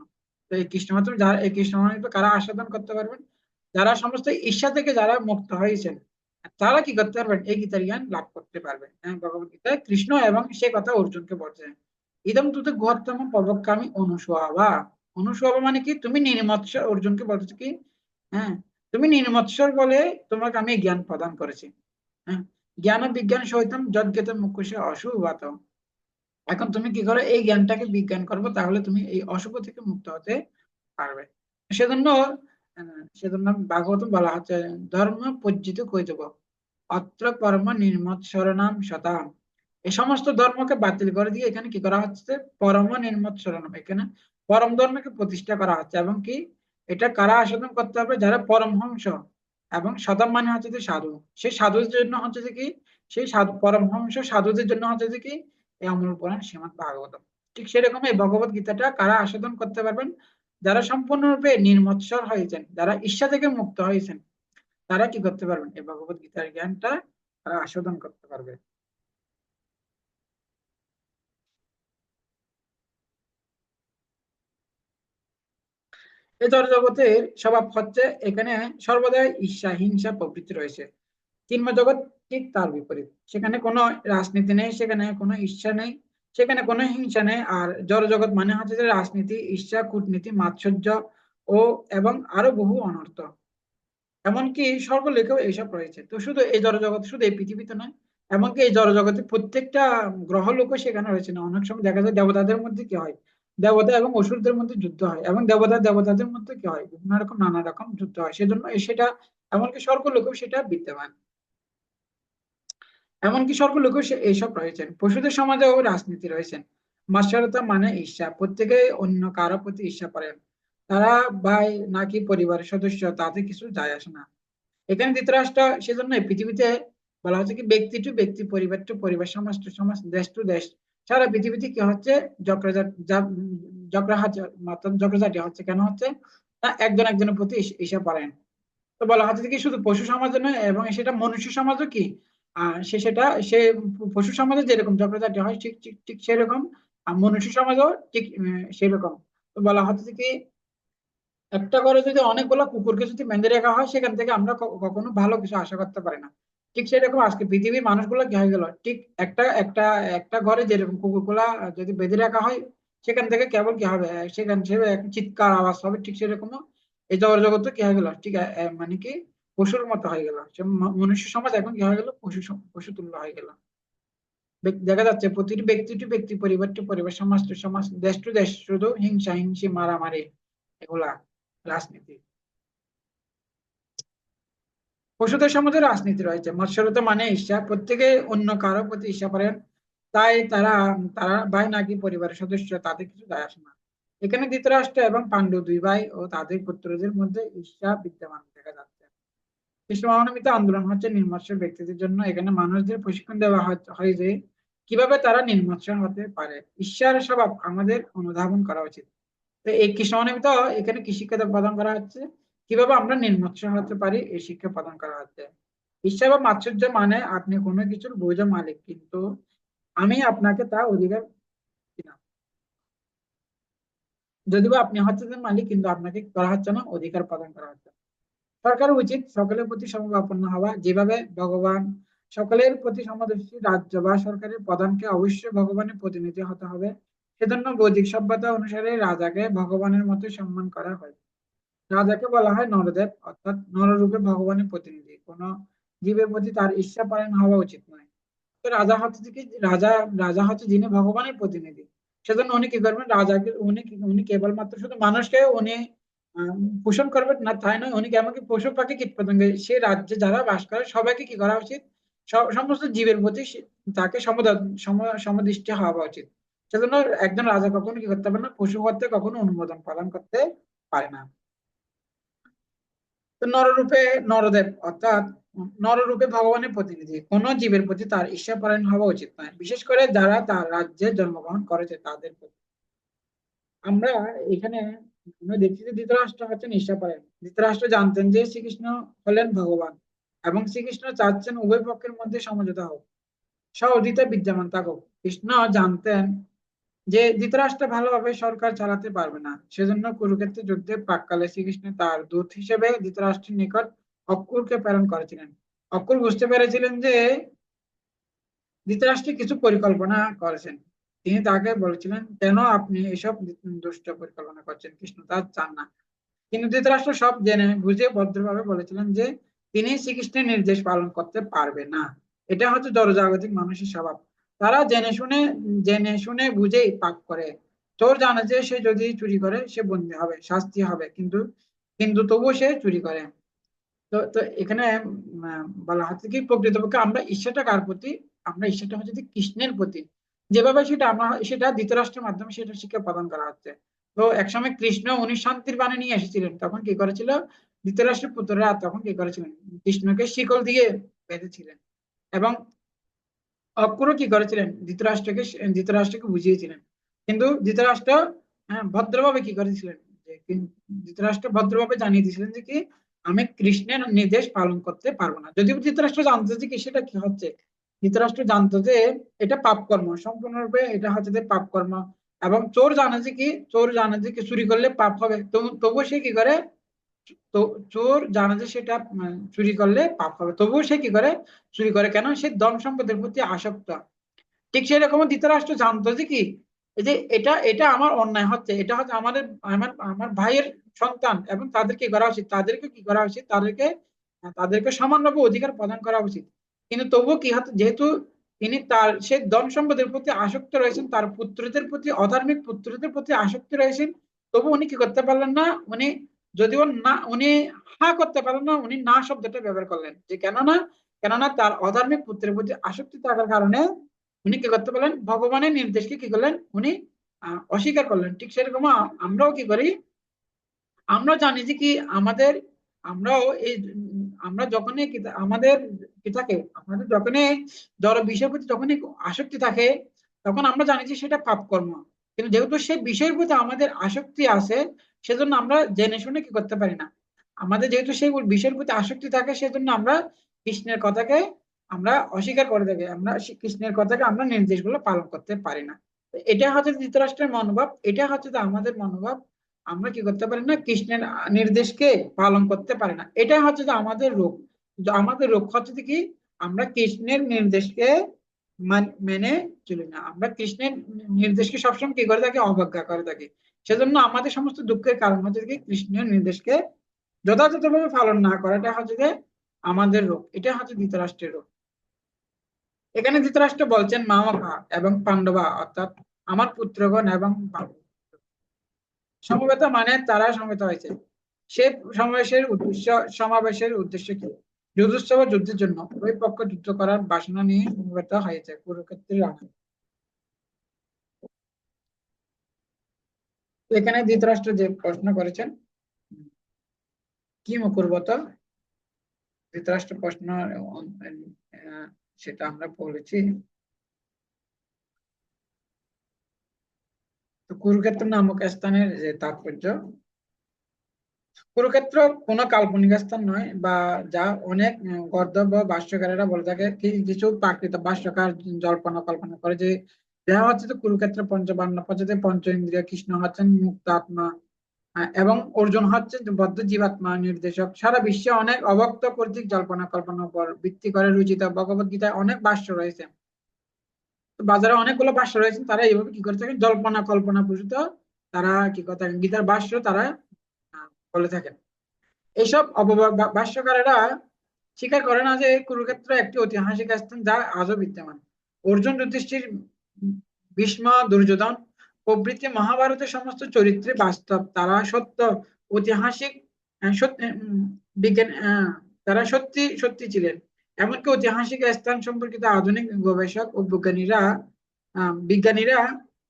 তো এই কৃষ্ণ মাত্র যারা এই কৃষ্ণ ভাবনামৃত কারা আস্বাদন করতে পারবেন? যারা সমস্ত ঈর্ষা থেকে যারা মুক্ত হয়েছেন, তারা কি করতে পারবেন? এই গীতার জ্ঞান লাভ করতে পারবেন। হ্যাঁ, ভগবত গীতায় কৃষ্ণ এবং সে কথা অর্জুনকে বলছেন, ইদম তুতে গুহত্তম প্রবক্ষ্যামি অনুসুয়াবা। অনুসুয়াবা মানে কি? তুমি নির্মৎসর, অর্জুনকে বলছো কি, হ্যাঁ, তুমি নির্মৎসর বলে তোমাকে আমি জ্ঞান প্রদান করেছি। হ্যাঁ, জ্ঞান ও বিজ্ঞান সহিতম যজ্ঞেত মুখ্যসে অশুভাত। এখন তুমি কি করো? এই জ্ঞানটাকে বিজ্ঞান করবো, তাহলে তুমি এই অশুভ থেকে মুক্ত হতে পারবে। সেজন্য সেজন্য ভাগবতম বলা হচ্ছে, ধর্ম পজ্জিত কৈতব অত্র কর্ম নির্মৎসরণাম শতাম। এই সমস্ত ধর্মকে বাতিল করে দিয়ে এখানে কি করা হচ্ছে? পরম নির্মৎসরণম, এখানে পরম ধর্মকে প্রতিষ্ঠা করা হচ্ছে। এবং কি, এটা কারা আস্বাদন করতে হবে? যারা পরমহংস। এবং শতাম মানে হচ্ছে যে সাধু। সেই সাধুদের জন্য হচ্ছে যে কি, সেই সাধু পরমহংস সাধুদের জন্য হচ্ছে যে কি, এই অমর পুরাণ শ্রীমদ্ ভাগবতম। ঠিক সেরকম এই ভগবত গীতাটা কারা আস্বাদন করতে পারবেন? যারা সম্পূর্ণরূপে নির্মৎসর হয়েছেন, যারা ঈর্ষা থেকে মুক্ত হয়েছেন, তারা কি করতে পারবেন? এই ভগবত গীতার জ্ঞানটা তারা আস্বাদন করতে পারবে। এই জড়জগতের স্বভাব হচ্ছে, এখানে সর্বদাই ঈর্ষা হিংসা প্রবৃত্তি রয়েছে। চিন্ময় জগৎ ঠিক তার বিপরীত। সেখানে কোনো রাজনীতি নেই, সেখানে কোনো ঈর্ষা নেই, সেখানে কোনো হিংসা নেই। আর জড় জগৎ মানে হচ্ছে যে রাজনীতি, ঈর্ষা, কূটনীতি, মাৎসর্য ও এবং আরো বহু অনর্থ। এমনকি স্বর্গলোকেও এইসব রয়েছে। তো শুধু এই জড়জগৎ, শুধু এই পৃথিবীতে নয়, এমনকি এই জড়জগতে প্রত্যেকটা গ্রহলোকও সেখানে রয়েছে। না, অনেক সময় দেখা যায় দেবতাদের মধ্যে কি হয়, দেবতা এবং অসুরদের মধ্যে যুদ্ধ হয়, এবং দেবতাদের মধ্যে কি হয়, বিভিন্ন রকম নানা রকম যুদ্ধ হয়। সেজন্য সেটা এমনকি স্বর্গলোকেও সেটা বিদ্যমান। এমনকি স্বর্গলোকেও এইসব রয়েছেন। পশুদের সমাজেও রাজনীতি রয়েছেন। মাৎসর্যতা মানে ঈর্ষা, প্রত্যেকে অন্য কারো প্রতি ঈর্ষা করেন। তারা ভাই নাকি পরিবারের সদস্য, তাতে কিছু যায় আসে না। এখানে ধৃতরাষ্ট্র, সেজন্য এই পৃথিবীতে বলা হচ্ছে কি, ব্যক্তি টু ব্যক্তি, পরিবার টু পরিবার, সমাজ টু সমাজ, দেশ টু দেশ, সারা পৃথিবীতে কি হচ্ছে? জক্রাজাটি হচ্ছে। কেন হচ্ছে? না, একজন একজনের প্রতি ঈর্ষা পরায়ণ। তো বলা হচ্ছে কি, শুধু পশু সমাজে নয়, এবং সেটা মনুষ্য সমাজও কি, সে পশু সমাজে যেরকম জক্রাজাটি হয়, ঠিক ঠিক ঠিক সেরকম মনুষ্য সমাজও ঠিক সেরকম। তো বলা হচ্ছে কি, একটা ঘরে যদি অনেকগুলো কুকুরকে যদি বেঁধে রাখা হয়, সেখান থেকে আমরা কখনো ভালো কিছু আশা করতে পারি না। ঠিক সেরকম আজকে পৃথিবীর মানুষগুলো কি হয়ে গেল, ঠিক একটা একটা একটা ঘরে যেরকম কুকুরগুলা যদি বেঁধে রাখা হয়, সেখান থেকে কেবল কি হবে, সেখান থেকে একটা চিৎকার আওয়াজ হবে। ঠিক সেরকম এই জগৎ কি হয়ে গেল, ঠিক মানে কি, পশুর মতো হয়ে গেল। সে মনুষ্য সমাজ এখন কি হয়ে গেল, পশু তুল্য হয়ে গেল। দেখা যাচ্ছে প্রতিটি ব্যক্তি টু ব্যক্তি, পরিবার টু পরিবার, সমাজ টু সমাজ, দেশ টু দেশ, শুধু হিংসা হিংসি, মারামারি, এগুলা রাজনীতি। পশুদের সমাজে রাজনীতি রয়েছে। মৎসরতা মানে ঈর্ষা, প্রত্যেকে অন্য কারো প্রতি ঈর্ষা করেন। তাই তারা তারা ভাই নাকি পরিবারের সদস্য, তাদের কিছু যায় আসে না। এখানে ধৃতরাষ্ট্র এবং পাণ্ডু দুই ভাই ও তাদের পুত্রদের মধ্যে ঈর্ষা বিদ্যমান দেখা যাচ্ছে। কৃষ্ণ মহানমিত আন্দোলন হচ্ছে নির্মৎসর ব্যক্তিদের জন্য। এখানে মানুষদের প্রশিক্ষণ দেওয়া হয় যে কিভাবে তারা নির্মৎসর হতে পারে। ঈশ্বর স্বভাব আমাদের অনুধাবন করা উচিত। তো এই কৃষ্ণ মহানমিত, এখানে কি শিক্ষা প্রদান করা হচ্ছে? কিভাবে আমরা নির্মৎসর হতে পারি, এই শিক্ষা প্রদান করা হচ্ছে। ঈর্ষা বা মাৎসর্য মানে আপনি কোনো কিছুর বৈধ মালিক, কিন্তু আমি আপনাকে তা অধিকার দিচ্ছি না। যদিও আপনি হচ্ছেন মালিক, কিন্তু আপনাকে কি করা হচ্ছে না, অধিকার প্রদান করা হচ্ছে না। সরকারের উচিত সকলের প্রতি সমভাবাপন্ন হওয়া। যেভাবে ভগবান সকলের প্রতি সমদর্শী, রাজ্য বা সরকারের প্রধানকে অবশ্যই ভগবানের প্রতিনিধি হতে হবে। সেজন্য বৈদিক সভ্যতা অনুসারে রাজাকে ভগবানের মতো সম্মান করা হয়। রাজাকে বলা হয় নরদেব, অর্থাৎ নররূপে ভগবানের প্রতিনিধি। কোনো জীবের প্রতি তার ঈর্ষা পরায়ণ হওয়া উচিত নয়। তো রাজা হচ্ছে যে কি, রাজা রাজা হচ্ছে যিনি ভগবানের প্রতিনিধি। সেজন্য উনি কি করবেন? রাজাকে উনি কেবলমাত্র শুধু মানুষকে উনি পোষণ করবেন না তাই নয়, উনি এমনকি পশু পাখি কীট পতঙ্গ, সে রাজ্যে যারা বাস করে সবাইকে কি করা উচিত? সমস্ত জীবের প্রতি তাকে সমদৃষ্টি হওয়া উচিত। সেজন্য একজন রাজা কখনো কি করতে পারে না, পশু হত্যা কখনো অনুমোদন পালন করতে পারে না। তো নররূপে নরদেব, অর্থাৎ নররূপে ভগবানের প্রতিনিধি, কোন জীবের প্রতি তার ঈর্ষাপরায়ণ হওয়া উচিত নয়, বিশেষ করে যারা তার রাজ্যে জন্মগ্রহণ করেছে তাদের প্রতি। আমরা এখানে আমরা দেখছি যে ধৃতরাষ্ট্র হচ্ছেন ঈর্ষাপরায়ণ। ধৃতরাষ্ট্র জানতেন যে শ্রীকৃষ্ণ হলেন ভগবান, এবং শ্রীকৃষ্ণ চাচ্ছেন উভয় পক্ষের মধ্যে সমঝোতা হোক। সহযোগিতা বিদ্যমান থাকুক। কৃষ্ণ জানতেন যে ধৃতরাষ্ট্র ভালোভাবে সরকার চালাতে পারবে না, সেজন্য কুরুক্ষেত্র যুদ্ধে প্রাক্কালে শ্রীকৃষ্ণ তার দূত হিসেবে ধৃতরাষ্ট্রের নিকট অক্রুরকে প্রেরণ করেছিলেন। অক্রুর বুঝতে পেরেছিলেন যে ধৃতরাষ্ট্র কিছু পরিকল্পনা করেছেন। তিনি তাকে বলেছিলেন, কেন আপনি এসব দুষ্ট পরিকল্পনা করছেন? কৃষ্ণ তা চান না। কিন্তু ধৃতরাষ্ট্র সব জেনে বুঝে ভদ্রভাবে বলেছিলেন যে তিনি শ্রীকৃষ্ণের নির্দেশ পালন করতে পারবে না। এটা হচ্ছে জড়জাগতিক মানুষের স্বভাব। তারা জেনে শুনে বুঝেই পাপ করে। চোর জানে যে সে যদি চুরি করে সে বন্দী হবে, শাস্তি হবে, কিন্তু কিন্তু তবুও সে চুরি করে। তো তো এখানে বলা হচ্ছে কি, প্রকৃতপক্ষে আমরা ঈর্ষাটা কার প্রতি? আমরা ঈর্ষাটা হচ্ছে যে কৃষ্ণের প্রতি। যেভাবে সেটা আমরা সেটা ধৃতরাষ্ট্রের মাধ্যমে সেটা শিক্ষা প্রদান করা হচ্ছে। তো একসময় কৃষ্ণ উনি শান্তির বাণী নিয়ে এসেছিলেন, তখন কি করেছিল ধৃতরাষ্ট্রের পুত্ররা? তখন কি করেছিলেন? কৃষ্ণকে শিকল দিয়ে বেঁধেছিলেন। এবং অক্রূর কি করেছিলেন? ধৃতরাষ্ট্রকে বুঝিয়েছিলেন। কিন্তু ধৃতরাষ্ট্র ভদ্রভাবে কি করেছিলেন? ধৃতরাষ্ট্র ভদ্রভাবে জানিয়ে দিয়েছিলেন যে কি, আমি কৃষ্ণের নির্দেশ পালন করতে পারবো না। যদিও ধৃতরাষ্ট্র জানতো যে কি সেটা কি হচ্ছে। ধৃতরাষ্ট্র জানতো যে এটা পাপ কর্ম, সম্পূর্ণরূপে এটা হচ্ছে যে পাপ কর্ম। এবং চোর জানে যে কি চুরি করলে পাপ হবে, তবুও সে কি করে? তো চোর জানে যে সেটা চুরি করলে পাপ হবে, তবুও সে কি করে? চুরি করে। কেন? সে ধন সম্পদের প্রতি আসক্ত। ঠিক সেরকম ধৃতরাষ্ট্র জানতো যে কি, এই যে এটা এটা আমার অন্যায় হচ্ছে, এটা হচ্ছে আমার আমার ভাইয়ের সন্তান, এবং তাদের কি করা উচিত? তাদেরকে কি করা উচিত? তাদেরকে সমানভাবে অধিকার প্রদান করা উচিত। কিন্তু তবুও কি হতো, যেহেতু সে ধন সম্পদের প্রতি আসক্ত রয়েছেন, তার পুত্রদের প্রতি, অধার্মিক পুত্রদের প্রতি আসক্ত রয়েছেন, তবু উনি কি করতে পারলেন না? উনি যদিও না, উনি হা করতে পারলেন না, উনি না শব্দটা ব্যবহার করলেন, যে কেননা তার অধার্মিক পুত্রের প্রতি আসক্তি থাকার কারণে উনি কি করতে পারলেন? ভগবানের নির্দেশকে কি করলেন উনি? অস্বীকার করলেন। ঠিক সেরকম আমরাও কি করি? আমরা জানি যে কি আমাদের, আমরাও এই আমরা যখনই আমাদের কি থাকে, আমাদের যখনই জড় বিষয়ের প্রতি যখনই আসক্তি থাকে, তখন আমরা জানি যে সেটা পাপ কর্ম। কিন্তু যেহেতু সেই বিষয়ের প্রতি আমাদের আসক্তি আছে, সেজন্য আমরা জেনে শুনে কি করতে পারি না। আমাদের যেহেতু সেই বিষয়ের প্রতি আসক্তি থাকে, সেজন্য আমরা কৃষ্ণের কথাকে আমরা অস্বীকার করে থাকি, আমরা কৃষ্ণের কথাকে আমরা নির্দেশগুলো পালন করতে পারি না। তো এটা হচ্ছে ধৃতরাষ্ট্রের মনোভাব, এটা হচ্ছে যে আমাদের মনোভাব। আমরা কি করতে পারি না? কৃষ্ণের নির্দেশকে পালন করতে পারি না। এটা হচ্ছে যে আমাদের রোগ। আমাদের রোগ হচ্ছে যে কি, আমরা কৃষ্ণের নির্দেশকে মেনে চলি না, আমরা কৃষ্ণের নির্দেশকে সবসময় কি করে থাকি? অবজ্ঞা করে থাকি। সেজন্য আমাদের সমস্ত দুঃখের কারণ হচ্ছে কি, কৃষ্ণের নির্দেশকে যথাযথভাবে পালন না করাটা হচ্ছে যে আমাদের রোগ। এটা হচ্ছে ধৃতরাষ্ট্রের রোগ। এখানে ধৃতরাষ্ট্র বলছেন মামাকা এবং পাণ্ডবা, অর্থাৎ আমার পুত্রগণ এবং সমবেত মানে তারা সমবেত হয়েছে। সে সমাবেশের উদ্দেশ্য কি? যুদ্ধোৎসব যুদ্ধের জন্য উভয় পক্ষ যুদ্ধ করার বাসনা নিয়ে সমবেত হয়েছে কুরুক্ষেত্রের রণে। তো এখানে ধৃতরাষ্ট্র যে প্রশ্ন করেছেন, কি মুকুরবত? ধৃতরাষ্ট্র প্রশ্ন সেটা আমরা বলেছি। তো কুরুক্ষেত্র নামক স্থানের যে তাৎপর্য, কুরুক্ষেত্র কোনো কাল্পনিক স্থান নয়, বা যা অনেক গর্দভ ভাষ্যকারেরা বলে থাকে, কিছু প্রাকৃত ভাষ্যকার জল্পনা কল্পনা করে যে দেওয়া হচ্ছে যে কুরুক্ষেত্র পঞ্চপাণ্ডব হচ্ছে যে পঞ্চ ইন্দ্রিয়, কৃষ্ণ হচ্ছেন মুক্ত আত্মা, এবং অর্জুন হচ্ছে যে বদ্ধ জীবাত্মা নির্দেশক। সারা বিশ্বে অনেক অভক্ত কর্তৃক জল্পনা কল্পনার উপর ভিত্তি করে রচিত ভগবত গীতায় অনেক ভাষ্য রয়েছে। তো বাজারে অনেকগুলো ভাষ্য রয়েছে, তারা এইভাবে কি করে থাকেন? জল্পনা কল্পনা প্রসূত তারা কি করে থাকেন? গীতার ভাষ্য তারা বলে থাকেন। এইসব ভাষ্যকারেরা স্বীকার করে না যে কুরুক্ষেত্র একটি ঐতিহাসিক স্থান যা আজও বিদ্যমান। অর্জুন, যুধিষ্ঠির, ভীষ্ম, দুর্যোধন প্রভৃতি মহাভারতের সমস্ত চরিত্রে বাস্তব, তারা সত্য, ঐতিহাসিক, সত্যি, বিজ্ঞান, তারা সত্যি সত্যি ছিলেন। এমনকি ঐতিহাসিক স্থান সম্পর্কিত আধুনিক গবেষক ও বিজ্ঞানীরা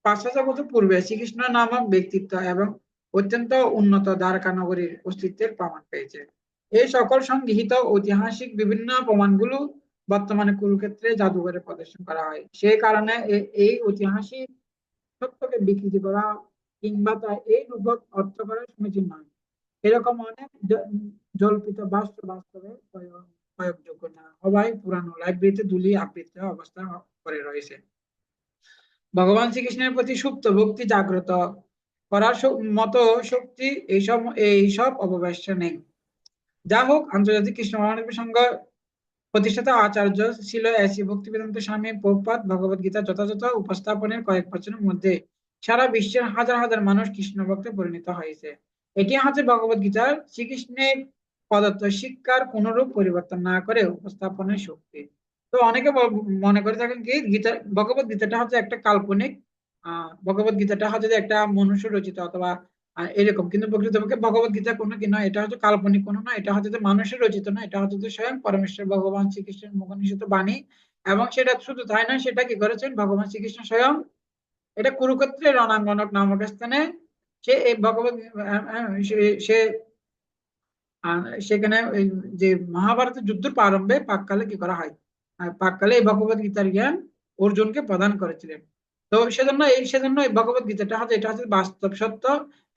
5,000 বছর পূর্বে শ্রীকৃষ্ণ নামক ব্যক্তিত্ব এবং অত্যন্ত উন্নত দ্বারকা নগরীর অস্তিত্বের প্রমাণ পেয়েছে। এই সকল সংগৃহীত ঐতিহাসিক বিভিন্ন প্রমাণগুলো বর্তমানে কুরুক্ষেত্রে জাদুঘরে প্রদর্শন করা হয়। সেই কারণে এই ঐতিহাসিক সত্যকে বিকৃতি করা কিংবা তা এই রূপক অর্থ করা সমীচীন নয়। এরকম অনেক জল্পিত বাস্তবে প্রয়োগযোগ্য না হওয়ায় পুরানো লাইব্রেরিতে ধুলি আবৃত অবস্থা করে রয়েছে। ভগবান শ্রীকৃষ্ণের প্রতি সুপ্ত ভক্তি জাগ্রত করার মতো শক্তি এইসব এইসব অবকাশ নেই। যা হোক, আন্তর্জাতিক কৃষ্ণ মহানবী সংঘ প্রতিষ্ঠাতা আচার্য ছিল এসি ভক্তিবেদান্ত স্বামী প্রভুপাদ ভগবত গীতা যথাযথ উপস্থাপনের কয়েক বছরের মধ্যে সারা বিশ্বের হাজার হাজার মানুষ কৃষ্ণ ভক্তে পরিণত হয়েছে। এটি হচ্ছে ভগবত গীতার শ্রীকৃষ্ণের প্রদত্ত শিক্ষার কোনরূপ পরিবর্তন না করে উপস্থাপনের শক্তি। তো অনেকে মনে করে থাকেন কি গীতা, ভগবত গীতাটা হচ্ছে একটা কাল্পনিক, ভগবত গীতাটা হচ্ছে যে একটা মনুষ্য রচিত অথবা এরকম, কিন্তু প্রকৃতপক্ষে ভগবত গীতা কোনো কি নয়, এটা হচ্ছে কাল্পনিক কোনো নয়, এটা হচ্ছে যে মানুষের রচিত না, এটা হচ্ছে যে স্বয়ং পরমেশ্বর ভগবান শ্রীকৃষ্ণের মুখ নিঃসৃত বাণী। এবং সেটা শুধু তাই নয়, সেটা কি করেছেন ভগবান শ্রীকৃষ্ণ স্বয়ং, এটা কুরুক্ষেত্রের রণাঙ্গনক নামক স্থানে সে এই ভগবত সে সে, সেখানে ওই যে মহাভারতের যুদ্ধের প্রারম্ভে পাককালে কি করা হয়, পাককালে এই ভগবত গীতার জ্ঞান অর্জুনকে প্রদান করেছিলেন। তো সেজন্য এই ভগবত গীতাটা হচ্ছে, এটা হচ্ছে বাস্তব সত্য।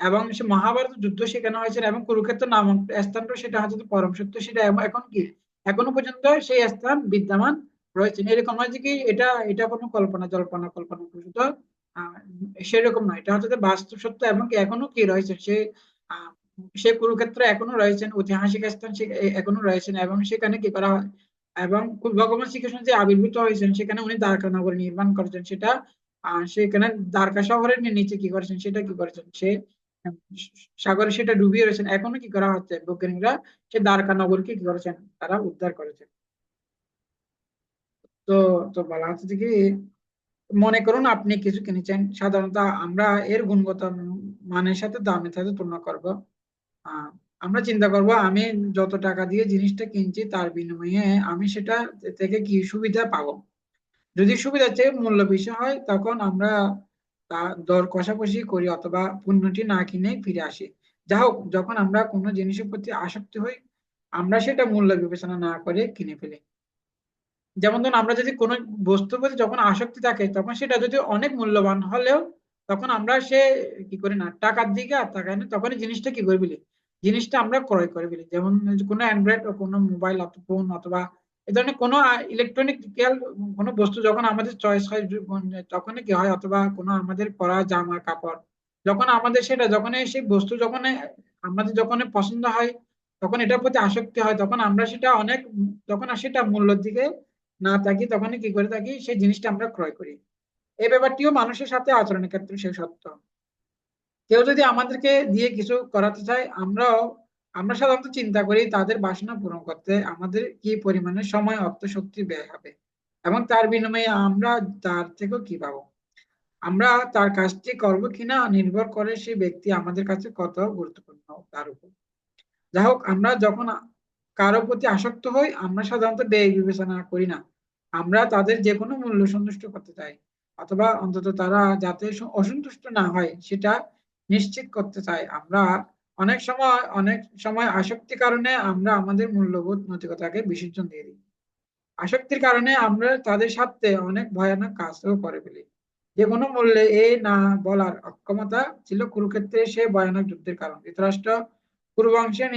এবং সে মহাভারত যুদ্ধ সেখানে হয়েছে এবং কুরুক্ষেত্র নামক স্থানটা সেটা হচ্ছে পরম সত্য, সেটা এখন কি এখনো পর্যন্ত সেই স্থান বিদ্যমান রয়েছে। এরকম নয় যে কি এটা এটা কোনো কল্পনা জল্পনা কল্পনা প্রসূত, আহ সেরকম নয়, এটা হচ্ছে যে বাস্তব সত্য। এবং কি এখনো কি রয়েছে সে, আহ সে কুরুক্ষেত্রে এখনো রয়েছেন, ঐতিহাসিক স্থান সে এখনো রয়েছেন। এবং সেখানে কি করা হয়, এবং ভগবান শ্রীকৃষ্ণ যে আবির্ভূত হয়েছেন সেখানে উনি দ্বারকা নগরী নির্মাণ করেছেন, সেটা সেখানে দ্বারকা শহরের নিচে কি করেছেন, সেটা কি করেছেন সে আহ, সাগরে সেটা ডুবিয়ে রয়েছেন। এখনো কি করা হচ্ছে, বৈজ্ঞানিকরা সে দ্বারকা নগরকে কি করেছেন, তারা উদ্ধার করেছেন। তো তো বলা হচ্ছে যে কি, মনে করুন আপনি কিছু কিনেছেন, সাধারণত আমরা এর গুণগত মানের সাথে দামের সাথে তুলনা করব। আহ, আমরা চিন্তা করব আমি যত টাকা দিয়ে জিনিসটা কিনছি তার বিনিময়ে আমি সেটা থেকে কি সুবিধা পাবো। যদি সুবিধার চেয়ে মূল্য বেশি হয় তখন আমরা তা দর কষাকষি করি অথবা পণ্যটি না কিনে ফিরে আসি। যা হোক, যখন আমরা কোনো জিনিসের প্রতি আসক্তি হই আমরা সেটা মূল্য বিবেচনা না করে কিনে ফেলি। যেমন ধরুন, আমরা যদি কোনো বস্তুর প্রতি যখন আসক্তি থাকে তখন সেটা যদি অনেক মূল্যবান হলেও তখন আমরা সে কি করি না, টাকার দিকে আর তাকাই না, তখনই জিনিসটা কি করে ফেলি, জিনিসটা আমরা ক্রয় করে ফেলি। যেমন কোনো অ্যান্ড্রয়েড ও কোনো মোবাইল ফোন অথবা এই ধরনের কোনো ইলেকট্রনিক কোনো বস্তু যখন আমাদের চয়েস হয় তখনই কি হয়, অথবা কোনো আমাদের পরা জামা কাপড় যখন আমাদের সেটা যখন সেই বস্তু যখন আমাদের যখন পছন্দ হয়, তখন এটার প্রতি আসক্তি হয়, তখন আমরা সেটা অনেক, তখন আর সেটা মূল্যের দিকে না থাকি, তখনই কি করে থাকি সেই জিনিসটা আমরা ক্রয় করি। এই ব্যাপারটিও মানুষের সাথে আচরণের ক্ষেত্রে সে সত্য। কেউ যদি আমাদেরকে দিয়ে কিছু করাতে চায় আমরা সাধারণত চিন্তা করি তাদের বাসনা পূরণ করতে আমাদের কি পরিমাণে সময় অর্থ শক্তি ব্যয় হবে এবং তার বিনিময়ে আমরা তার থেকেও কি পাবো। আমরা তার কাজটি করবো কিনা নির্ভর করে সেই ব্যক্তি আমাদের কাছে কত গুরুত্বপূর্ণ তার উপর। যাই হোক, আমরা যখন কারো প্রতি আসক্ত হই আমরা সাধারণত ব্যয় বিবেচনা করি না, আমরা তাদের যে কোনো মূল্য সন্তুষ্ট করতে চাই অথবা অন্তত তারা যাতে অসন্তুষ্ট না হয় সেটা নিশ্চিত করতে চাই। আমরা অনেক সময় আসক্তির কারণে আমরা আমাদের মূল্যবোধ নৈতিকতাকে বিসর্জন দিয়ে দিই। আসক্তির কারণে আমরা তাদের সাথে অনেক ভয়ানক কাজও করে ফেলি। যে কোনো মূল্যে এই না বলার অক্ষমতা ছিল কুরুক্ষেত্রে সে ভয়ানক যুদ্ধের কারণ। ধৃতরাষ্ট্র কুরুবংশের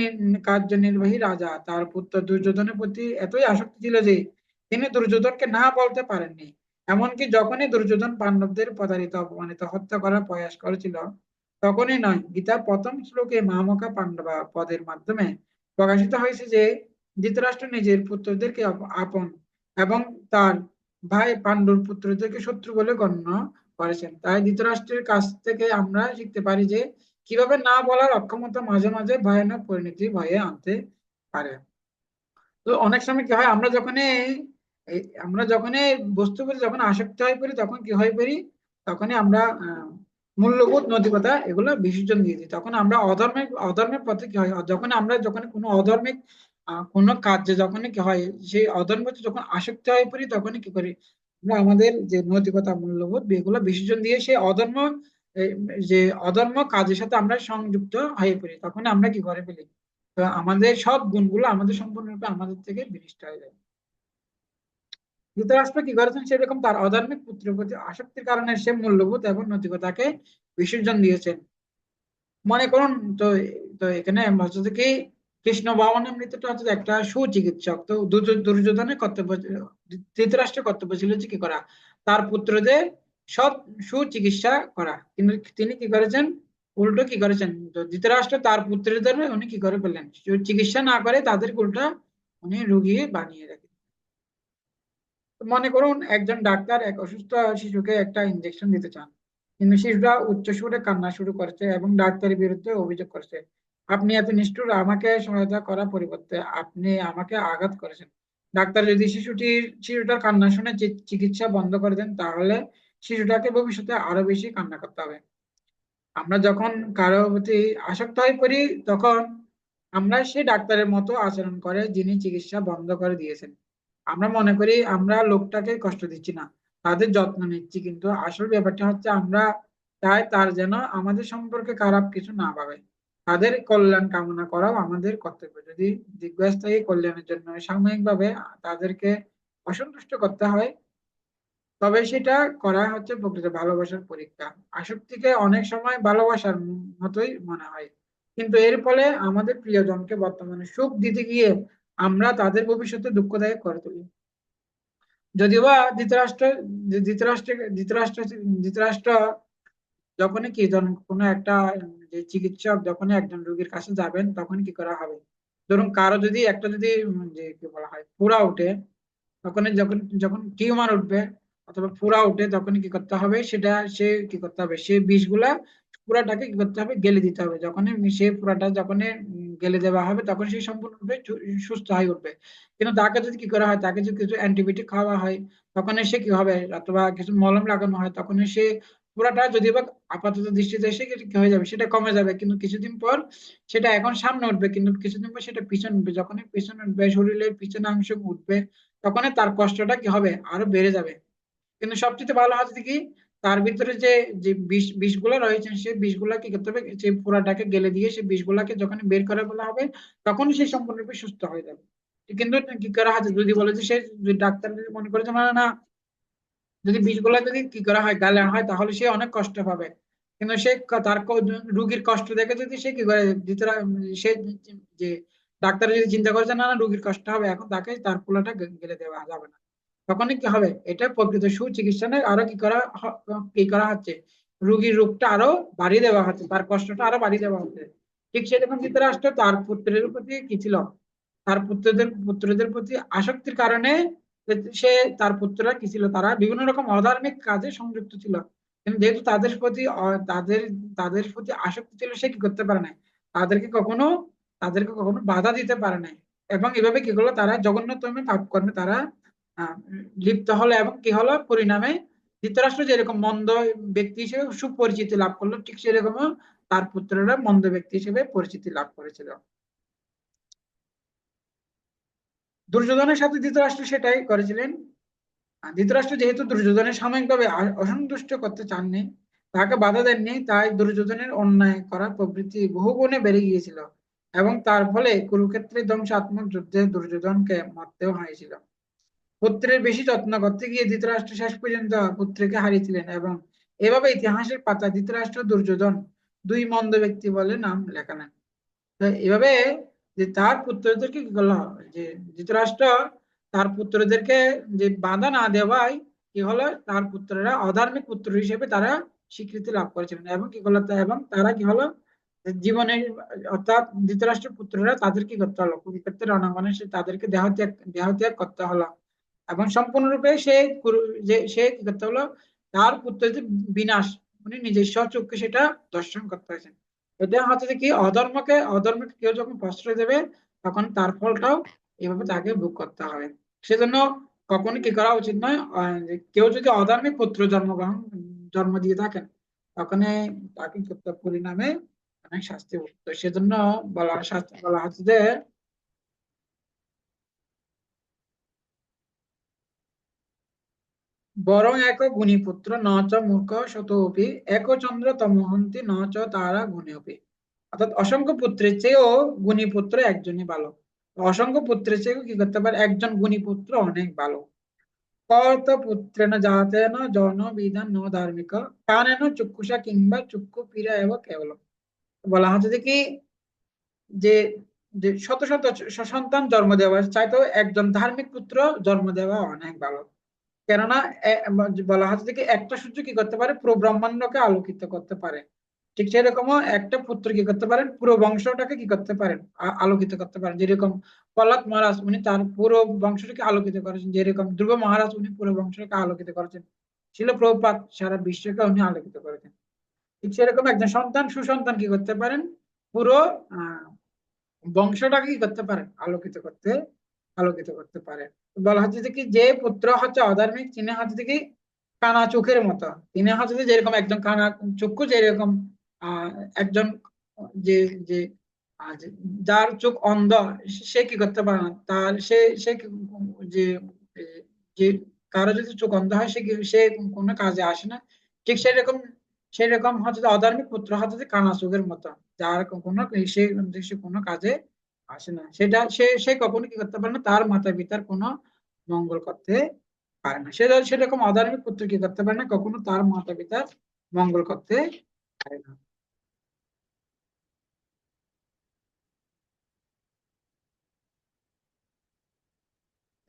কার্যনির্বাহী রাজা, তার পুত্র দুর্যোধনের প্রতি এতই আসক্তি ছিল যে তিনি দুর্যোধনকে না বলতে পারেননি। এমনকি যখনই দুর্যোধন পাণ্ডবদের প্রতারিত অপমানিত হত্যা করার প্রয়াস করেছিল তখনই নয়, গীতার প্রথম শ্লোকে মামকা পাণ্ডবা পদের মাধ্যমে প্রকাশিত হয়েছে যে ধৃতরাষ্ট্র নিজের পুত্রদেরকে আপন এবং তার ভাই পাণ্ডুর পুত্রদেরকে শত্রু বলে গণ্য করেছেন। তাই ধৃতরাষ্ট্রের কাছ থেকে আমরা শিখতে পারি যে কিভাবে না বলার অক্ষমতা মাঝে মাঝে ভয়ানক পরিণতি ভয়ে আনতে পারে। তো অনেক সময় কি হয়, আমরা যখনই বস্তু প্রতি যখন আসক্ত হয়ে পড়ি তখন কি হয়ে পড়ি, তখনই আমরা মূল্যবোধ নৈতিকতা এগুলো বিসর্জন দিয়ে দিই। তখন আমরা অধর্মের পথে কি হয়, যখন কোনো অধর্মিক কোনো কাজে যখন কি হয় সেই অধর্মতে যখন আসক্ত হয়ে পড়ি তখনই কি করি, আমরা আমাদের যে নৈতিকতা মূল্যবোধ এগুলো বিসর্জন দিয়ে সেই এ, যে অধর্ম কাজের সাথে আমরা সংযুক্ত হয়ে পড়ি, তখন আমরা কি করে ফেলি, তো আমাদের সব গুণগুলো আমাদের সম্পূর্ণরূপে আমাদের থেকে বিনষ্ট হয়ে যায়। ধৃতরাষ্ট্র কি করেছেন, সেরকম তার অধার্মিক পুত্রের প্রতি আসক্তির কারণে সে মূল্যবোধ এবং নৈতিকতাকে বিসর্জন দিয়েছেন। মনে করুন, তো তো এখানে হচ্ছে কি কৃষ্ণ ভগবানের মৃত্যুটা হচ্ছে একটা সুচিকিৎসক। তো দুর্যোধনের কর্তব্য ধৃতরাষ্ট্রের কর্তব্য ছিল যে কি করা, তার পুত্রদের সৎ সুচিকিৎসা করা। কিন্তু তিনি কি করেছেন, উল্টো কি করেছেন, তো ধৃতরাষ্ট্র তার পুত্রদের উনি কি করে ফেললেন, চিকিৎসা না করে তাদের উল্টা উনি রুগী বানিয়ে রাখেন। মনে করুন একজন ডাক্তার এক অসুস্থ শিশুকে একটা ইনজেকশন দিতে চান, কিন্তু শিশুটা উচ্চ সুরে কান্না শুরু করেছে এবং ডাক্তারের বিরুদ্ধে অভিযোগ করছে, আপনি এত নিষ্ঠুর, আমাকে সহায়তা করার পরিবর্তে আপনি আমাকে আঘাত করেছেন। ডাক্তার যদি শিশুটার কান্না শুনে চিকিৎসা বন্ধ করে দেন, তাহলে শিশুটাকে ভবিষ্যতে আরো বেশি কান্না করতে হবে। আমরা যখন কারো প্রতি আসক্ত হয়ে পড়ি, তখন আমরা সেই ডাক্তারের মতো আচরণ করে যিনি চিকিৎসা বন্ধ করে দিয়েছেন। আমরা মনে করি আমরা লোকটাকে কষ্ট দিচ্ছি না, তাদের যত্ন নিচ্ছি, কিন্তু আসল ব্যাপারটা হচ্ছে আমরা চাই তার যেন আমাদের সম্পর্কে খারাপ কিছু না ভাবে। তাদের কল্যাণ কামনা করাও আমাদের কর্তব্য। যদি দীর্ঘস্থায়ী কল্যাণের জন্য সাময়িকভাবে তাদেরকে অসন্তুষ্ট করতে হয়, তবে সেটা করা হচ্ছে প্রকৃত ভালোবাসার পরীক্ষা। আসক্তিকে অনেক সময় ভালোবাসার মতোই মনে হয়, কিন্তু এর ফলে আমাদের প্রিয়জনকে বর্তমানে সুখ দিতে গিয়ে আমরা তাদের ভবিষ্যতে দুঃখদায়ক করে তুলি। যদিও বা ধৃতরাষ্ট্র যখনই কোনো একটা যে চিকিৎসক যখনই একজন রোগীর কাছে যাবেন, তখন কি করা হবে, ধরুন কারো যদি একটা যদি যে কি বলা হয় পুরা উঠে, তখন যখন যখন টিউমার উঠবে অথবা ফোড়া উঠে, তখন কি করতে হবে, সেটা সে কি করতে হবে, সে বিষগুলা পুরাটাকে কি করতে হবে, গেলে দিতে হবে। যখন সে পুরাটা যখন গেলে দেওয়া হবে, তখন সে সম্পূর্ণরূপে সুস্থ হয়ে উঠবে। কিন্তু তাকে যদি কি করা হয়, তাকে যদি কিছু অ্যান্টিবায়োটিক খাওয়া হয়, তখন সে কি হবে, অথবা কিছু মলম লাগানো হয়, তখন সে পুরাটা যদি বা আপাতত দৃষ্টিতে সে কি হয়ে যাবে, সেটা কমে যাবে, কিন্তু কিছুদিন পর সেটা এখন সামনে উঠবে, কিন্তু কিছুদিন পর সেটা পিছনে উঠবে। যখন পিছনে উঠবে, শরীরের পিছনে অংশ উঠবে, তখন তার কষ্টটা কি হবে, আরো বেড়ে যাবে। কিন্তু সবচেয়ে ভালো হচ্ছে কি, তার ভিতরে যে যে বিষগুলো রয়েছে, সেই বিষগুলা কি করতে হবে, যে পুরাটাকে গেলে দিয়ে সেই বিষগুলাকে যখন বের করে ফেলা হবে, তখন সে সম্পূর্ণরূপে সুস্থ হয়ে যাবে। কিন্তু কি করা হচ্ছে, যদি বলে যে সে যদি ডাক্তার যদি মনে করে যে না না, যদি বিষগুলা যদি কি করা হয়, গালে হয়, তাহলে সে অনেক কষ্ট পাবে। কিন্তু সে রুগীর কষ্ট দেখে যদি সে কি করে সে যে ডাক্তার যদি চিন্তা করে যে না না রুগীর কষ্ট হবে, এখন তাকে তার পোলাটা গেলে দেওয়া যাবে না, তখনই কি হবে, এটা প্রকৃত সুচিকিৎসা নয়, আরো কি করা হচ্ছে, রোগীর রোগটা আরো বাড়িয়ে দেওয়া হচ্ছে, তার কষ্টটা আরো বাড়িয়ে দেওয়া হচ্ছে। ঠিক সেরকম ধৃতরাষ্ট্র তার পুত্রের প্রতি কি ছিল, তার পুত্রদের প্রতি আসক্তির কারণে সে তার পুত্ররা কি ছিল, তারা বিভিন্ন রকম অধার্মিক কাজে সংযুক্ত ছিল। কিন্তু যেহেতু তাদের প্রতি আসক্তি ছিল, সে কি করতে পারে না, তাদেরকে কখনো তাদেরকে কখনো বাধা দিতে পারে না। এবং এভাবে কি হলো, তারা জঘন্যতম পাপ কর্মে তারা লিপ্ত হলো, এবং কি হলো পরিণামে, ধৃতরাষ্ট্র যেরকম মন্দ ব্যক্তি হিসেবে সুপরিচিতি লাভ করলো, ঠিক সেরকম তার পুত্ররা মন্দ ব্যক্তি হিসেবে পরিচিতি লাভ করেছিল। দুর্যোধনের সাথে ধৃতরাষ্ট্র সেটাই করেছিলেন। আর ধৃতরাষ্ট্র যেহেতু দুর্যোধনের সাময়িকভাবে অসন্তুষ্ট করতে চাননি, তাকে বাধা দেননি, তাই দুর্যোধনের অন্যায় করার প্রবৃত্তি বহুগুণে বেড়ে গিয়েছিল, এবং তার ফলে কুরুক্ষেত্রের ধ্বংসাত্মক যুদ্ধে দুর্যোধনকে মরতেও হয়েছিল। পুত্রের বেশি যত্ন করতে গিয়ে ধৃতরাষ্ট্র শেষ পর্যন্ত পুত্রকে হারিয়েছিলেন, এবং এভাবে ইতিহাসের পাতা ধৃতরাষ্ট্র দুর্যোধন দুই মন্দ ব্যক্তি বলে নাম লেখালেন। তো এভাবে যে তার পুত্রদেরকে কি করলো, যে ধৃতরাষ্ট্র তার পুত্রদেরকে যে বাধা না দেওয়ায় কি হলো, তার পুত্ররা অধার্মিক পুত্র হিসেবে তারা স্বীকৃতি লাভ করেছিলেন, এবং কি করলো এবং তারা কি হলো, যে জীবনের অর্থাৎ ধৃতরাষ্ট্রের পুত্ররা তাদের কি করতে হলো, কুরুক্ষেত্রের রণাঙ্গনে তাদেরকে দেহত্যাগ করতে হলো, এবং সম্পূর্ণরূপে সে কি করতে হলো, তার পুত্রদের বিনাশ উনি নিজস্ব চোখে সেটা দর্শন করতে হয়েছেন। এটা হচ্ছে যে কি, অধর্মকে কেউ যখন প্রশ্রয় দেবে, তখন তার ফলটাও এভাবে তাকে ভোগ করতে হবে। সেজন্য কখনো কি করা উচিত নয়, যে কেউ যদি অধার্মিক পুত্র জন্ম দিয়ে থাকেন, তখন তাকে কি করতে হবে, পরিণামে অনেক শাস্তি ভুগতে হয়। সেজন্য শাস্তি বলা হচ্ছে যে বরং এক গুণীপুত্র ন চ মূর্খ শতোপি, এক চন্দ্র তমহন্তি ন চ তারা গুণেপি। অর্থাৎ অসংখ্য পুত্রের চেয়েও গুণী পুত্র একজনই ভালো। অসংখ্য পুত্রের চেয়েও কি করতে পারে, একজন গুণী পুত্র অনেক ভালো। কত পুত্রেণ জাতেন জন বিধান ন ধার্মিক, কানেন চক্ষুষা কিংবা চক্ষু পীড়া এব কেবল। বলা হচ্ছে যে কি, যে যে শত শত সন্তান জন্ম দেওয়ার চাইতেও একজন ধার্মিক পুত্র জন্ম দেওয়া অনেক ভালো। কেননা বলা হচ্ছে যে কি একটা সূর্য কি করতে পারে, পুরো ব্রহ্মাণ্ডকে আলোকিত করতে পারে। ঠিক সেরকমও একটা পুত্র কি করতে পারেন, পুরো বংশটাকে কি করতে পারেন, আলোকিত করতে পারেন। যেরকম প্রহ্লাদ মহারাজ উনি তার পুরো বংশটাকে আলোকিত করেছেন, যেরকম ধ্রুব মহারাজ উনি পুরো বংশটাকে আলোকিত করেছেন, শিল প্রভুপাদ সারা বিশ্বকে উনি আলোকিত করেছেন। ঠিক সেরকম একজন সন্তান, সুসন্তান কি করতে পারেন, পুরো আহ বংশটাকে কি করতে পারেন, আলোকিত করতে পারেন। বলা হচ্ছে যে কি যে পুত্র হচ্ছে অধার্মিক তিনি হচ্ছে যে কি কানা চোখের মতো। তিনি হচ্ছে যে যেরকম একজন কানা চক্ষু, যেরকম আহ একজন যে যে যার চোখ অন্ধ, সে কি করতে পারে না, তার সে সে যে যে কারো যদি চোখ অন্ধ হয় সে কোনো কাজে আসে না। ঠিক সেরকম হচ্ছে যে অধার্মিক পুত্র হচ্ছে যে কানা চোখের মতো, যার কোনো সে সে কোনো কাজে আসে না। সেটা সে সে কখনো কি করতে পারে না, তার মাতা পিতার কোনো মঙ্গল করতে পারে না। সেরকম অধার্মিক পুত্র কি করতে পারে না, কখনো তার মাতা পিতার মঙ্গল করতে পারে না।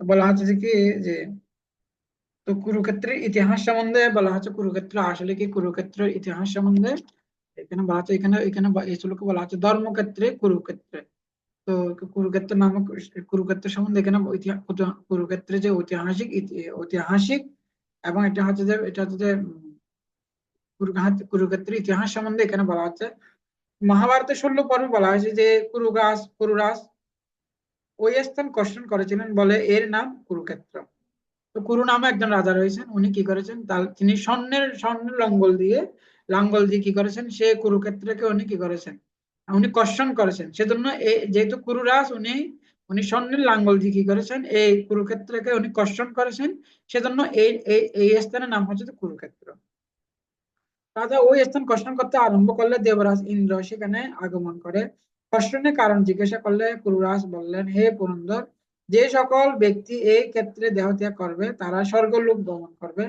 তো বলা হচ্ছে যে কি যে তো কুরুক্ষেত্রের ইতিহাস সম্বন্ধে বলা হচ্ছে, কুরুক্ষেত্র আসলে কি, কুরুক্ষেত্রের ইতিহাস সম্বন্ধে এখানে বলা হচ্ছে, এই শ্লোকে বলা হচ্ছে ধর্মক্ষেত্রে কুরুক্ষেত্রে। তো কুরুক্ষেত্র নামক কুরুক্ষেত্র সম্বন্ধে এখানে কুরুক্ষেত্রের যে ঐতিহাসিক এবং এটা হচ্ছে যে কুরুক্ষেত্রের ইতিহাস সম্বন্ধে এখানে বলা হচ্ছে। মহাভারতের 16 পর্বে বলা হয়েছে যে কুরুরাজ ওই স্থান কর্ষণ করেছিলেন বলে এর নাম কুরুক্ষেত্র। তো কুরু নামে একজন রাজা রয়েছেন, উনি কি করেছেন, তিনি স্বর্ণের লাঙ্গল দিয়ে কি করেছেন, সে কুরুক্ষেত্রকে উনি কি করেছেন, উনি কর্ষণ করেছেন। সেজন্য যেহেতু কুরুরাজ উনি উনি স্বর্ণের লাঙ্গল দিয়ে কি করেছেন, এই কুরুক্ষেত্রকে উনি কর্ষণ করেছেন। সেজন্য এই স্থানের নাম হচ্ছে যে কুরুক্ষেত্র। রাজা ওই স্থান কর্ষণ করতে আরম্ভ করলে দেবরাজ ইন্দ্র সেখানে আগমন করে। কর্ষণের কারণ জিজ্ঞাসা করলে কুরুরাজ বললেন, হে পুরন্দর, যে সকল ব্যক্তি এই ক্ষেত্রে দেহত্যাগ করবে তারা স্বর্গলোক গমন করবে।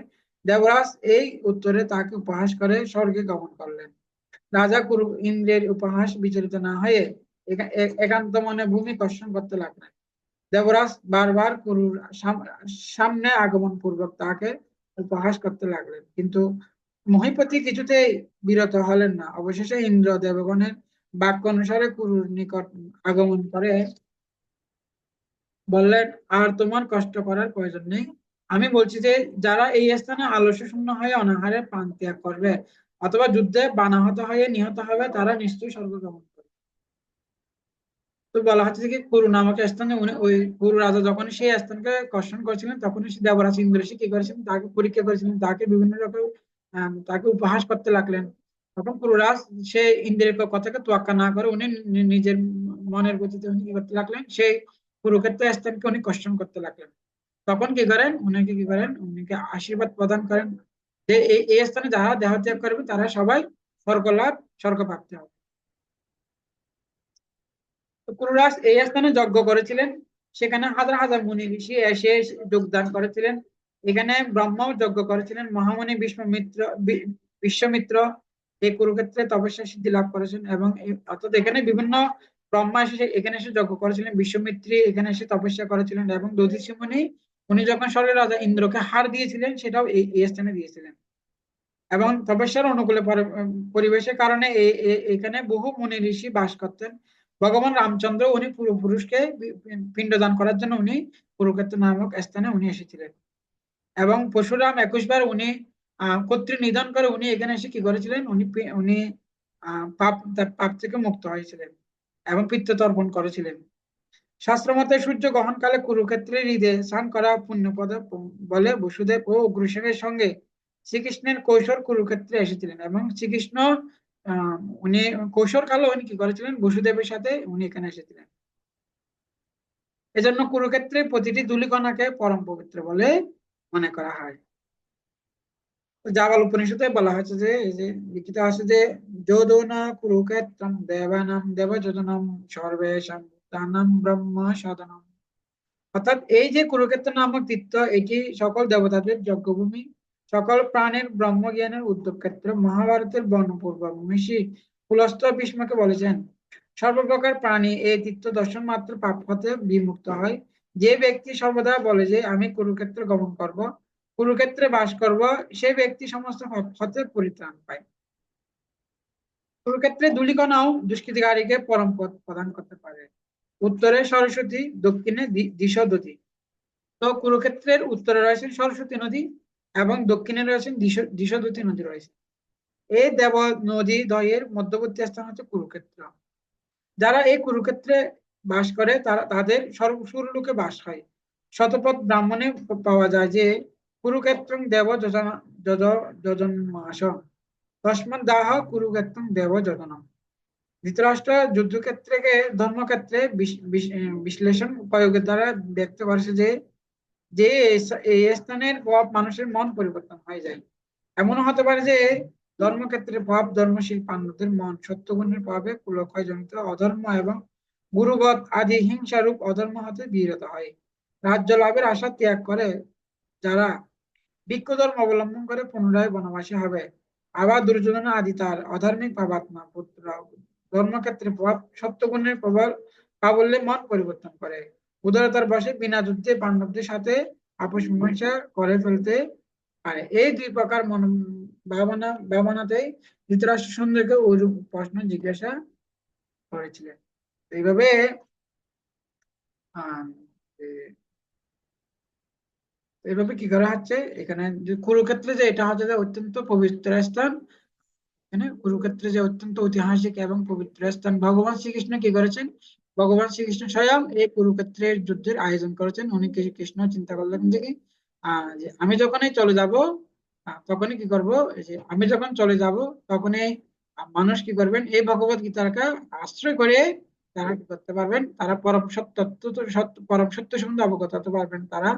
দেবরাজ এই উত্তরে তাকে উপহাস করে স্বর্গে গমন করলেন। রাজা ইন্দ্রের উপহাস বিচলিত না হয়ে একান্ত মনে ভূমি কর্ষণ করতে লাগলেন। দেবরাজ বারবার কুরুর সামনে আগমন পূর্বক তাকে উপহাস করতে লাগলেন, কিন্তু মহিপতি কিছুতেই বিরত হলেন না। অবশেষে ইন্দ্র দেবগণের বাক্য অনুসারে কুরুর নিকট আগমন করে বললেন, আর তোমার কষ্ট করার প্রয়োজন নেই। আমি বলছি যে যারা এই স্থানে আলস্য শূন্য হয়ে অনাহারে প্রাণ ত্যাগ করবে অথবা যুদ্ধে বানাহত হয়ে নিহত হবে তারা নিশ্চয়ই স্বর্গ গমন করবে। তো বলা হচ্ছে যে কি কুরু নামক স্থানে ওই কুরু রাজা যখন সেই স্থানকে কর্ষণ করেছিলেন, তখন সে দেবরাজ ইন্দ্র সে কি করেছিলেন, তাকে পরীক্ষা করেছিলেন, তাকে বিভিন্ন রকম তাকে উপহাস করতে লাগলেন। তখন কুরুরাজ সে ইন্দ্রের কথাকে তোয়াক্কা না করে উনি নিজের মনের গতিতে উনি কি করতে লাগলেন, সেই কুরুক্ষেত্র স্থানকে উনি কর্ষণ করতে লাগলেন। তখন উনিকে আশীর্বাদ প্রদান করেন যে এই স্থানে যারা দেহত্যাগ করবে তারা সবাই স্বর্গলাভ স্বর্গপ্রাপ্তি হবে। তো কুরুরাজ এই স্থানে যজ্ঞ করেছিলেন, সেখানে হাজার হাজার মুনি ঋষি এসে যোগদান করেছিলেন। এখানে ব্রহ্মাও যজ্ঞ করেছিলেন, মহামুনি বিশ্বমিত্র এই কুরুক্ষেত্রে তপস্যা সিদ্ধি লাভ করেছেন। এবং অর্থাৎ এখানে বিভিন্ন ব্রহ্মা এখানে এসে যজ্ঞ করেছিলেন, বিশ্বমিত্রী এখানে এসে তপস্যা করেছিলেন, এবং দধিচি মুনি উনি যখন স্বর্গের রাজা ইন্দ্রকে হার দিয়েছিলেন সেটাও এই স্থানে দিয়েছিলেন। এবং তপস্যার অনুকূলে পরিবেশের কারণে এখানে বহু মুনি ঋষি বাস করতেন। ভগবান রামচন্দ্র উনি পূর্বপুরুষকে পিণ্ডদান করার জন্য উনি কুরুক্ষেত্র নামক স্থানে উনি এসেছিলেন। এবং পরশুরাম 21 বার উনি কর্তৃ নিধন করে উনি এখানে এসে কি করেছিলেন, উনি তার পাপ থেকে মুক্ত হয়েছিলেন এবং পিতৃতর্পণ করেছিলেন। শাস্ত্রমতে সূর্য গ্রহণকালে কুরুক্ষেত্রের হৃদয়ে স্নান করা পুণ্যপদ বলে বসুদেব ও অগ্রসেনের সঙ্গে শ্রীকৃষ্ণের কৈশোর কুরুক্ষেত্রে এসেছিলেন। এবং শ্রীকৃষ্ণ আহ উনি কৈশোর কালে উনি কি করেছিলেন, বসুদেবের সাথে উনি এখানে এসেছিলেন। এজন্য কুরুক্ষেত্রে প্রতিটি ধূলিকণাকে পরম পবিত্র বলে মনে করা হয়। তো জাবাল উপনিষদে বলা হয়েছে যে এই যে লিখিত আছে যে যোদনা কুরুক্ষেত্রম দেবানাম দেবযোজনম সর্বেশাং ভূতানাং ব্রহ্ম সদনম। অর্থাৎ এই যে কুরুক্ষেত্র নামক তীর্থ এটি সকল দেবতাদের যজ্ঞভূমি, সকল প্রাণের ব্রহ্মজ্ঞানের উদ্যোগ ক্ষেত্র। মহাভারতের বনপূর্ব মহিষী পুলস্ত্য ভীষ্মকে বলেছেন, সর্বপ্রকার প্রাণী এই তীর্থ দর্শন মাত্র পাপ হতে বিমুক্ত হয়। যে ব্যক্তি সর্বদা বলে যে আমি কুরুক্ষেত্রে গমন করব, কুরুক্ষেত্রে বাস করব, সেই ব্যক্তি সমস্ত পাপ হতে পরিত্রাণ পায়। কুরুক্ষেত্রে ধূলিকণাও দুষ্কৃতিকারীকে পরম পথ প্রদান করতে পারে। উত্তরে সরস্বতী, দক্ষিণে দিশোদতী। তো কুরুক্ষেত্রের উত্তরে রয়েছেন সরস্বতী নদী এবং দক্ষিণে রয়েছেন দিশোদতী নদী রয়েছে। এই দেব নদী দ্বয়ের মধ্যবর্তী স্থান হচ্ছে কুরুক্ষেত্র। যারা এই কুরুক্ষেত্রে বাস করে তারা তাদের সুরলোকে বাস হয়। শতপথ ব্রাহ্মণে পাওয়া যায় যে কুরুক্ষেত্রং দেব যজন্মাস তস্মাৎ দাহ কুরুক্ষেত্রং দেব যজনম। ধৃতরাষ্ট্র যুদ্ধক্ষেত্রকে ধর্মক্ষেত্রে বিশ্লেষণ প্রয়োগের দ্বারা ব্যক্ত করেছে যে যে এই স্থানের প্রভাব মানুষের মন পরিবর্তন হয়ে যায়। এমনও হতে পারে যে ধর্মক্ষেত্রের প্রভাব ধর্মশীল পাণ্ডবদের মন সত্যগুণের প্রভাবে কুলক্ষয় জনিত অধর্ম এবং গুরুবধ আদি হিংসারূপ অধর্ম হতে বিরত হয়। রাজ্য লাভের আশা ত্যাগ করে যারা ভিক্ষ ধর্ম অবলম্বন করে পুনরায় বনবাসী হবে। আবার দুর্যোধন আদি তার অধার্মিক পাপাত্মা পুত্র ধর্মক্ষেত্রে প্রভাব সত্যগুণের প্রভাব প্রাবল্যে মন পরিবর্তন করে উদারতার বশে বিনা যুদ্ধে পাণ্ডবদের সাথে আপোষ মীমাংসা করে ফেলতে পারে। এই দুই প্রকার মন ভাবনাতেই ধৃতরাষ্ট্র সুন্দরকে ওইরূপ প্রশ্ন জিজ্ঞাসা করেছিলেন। এইভাবে আহ এইভাবে কি করা হচ্ছে এখানে যে কুরুক্ষেত্রে যে এটা হচ্ছে যে অত্যন্ত পবিত্র স্থান। এখানে কুরুক্ষেত্রে যে অত্যন্ত ঐতিহাসিক এবং পবিত্র স্থান, ভগবান শ্রীকৃষ্ণ কি করেছেন, ভগবান শ্রীকৃষ্ণ স্বয়ং এই কুরুক্ষেত্রের যুদ্ধের আয়োজন করেছেন। উনি কৃষ্ণ চিন্তা করলেন যে কি যে আমি যখনই চলে যাব তখনই কি করব, এই যে আমি যখন চলে যাব তখনই মানুষ কি করবেন, এই ভগবত গীতাকে আশ্রয় করে তারা কি করতে পারবেন, তারা পরম সত্য পরম সত্য সম্বন্ধে অবগত হতে পারবেন, তারা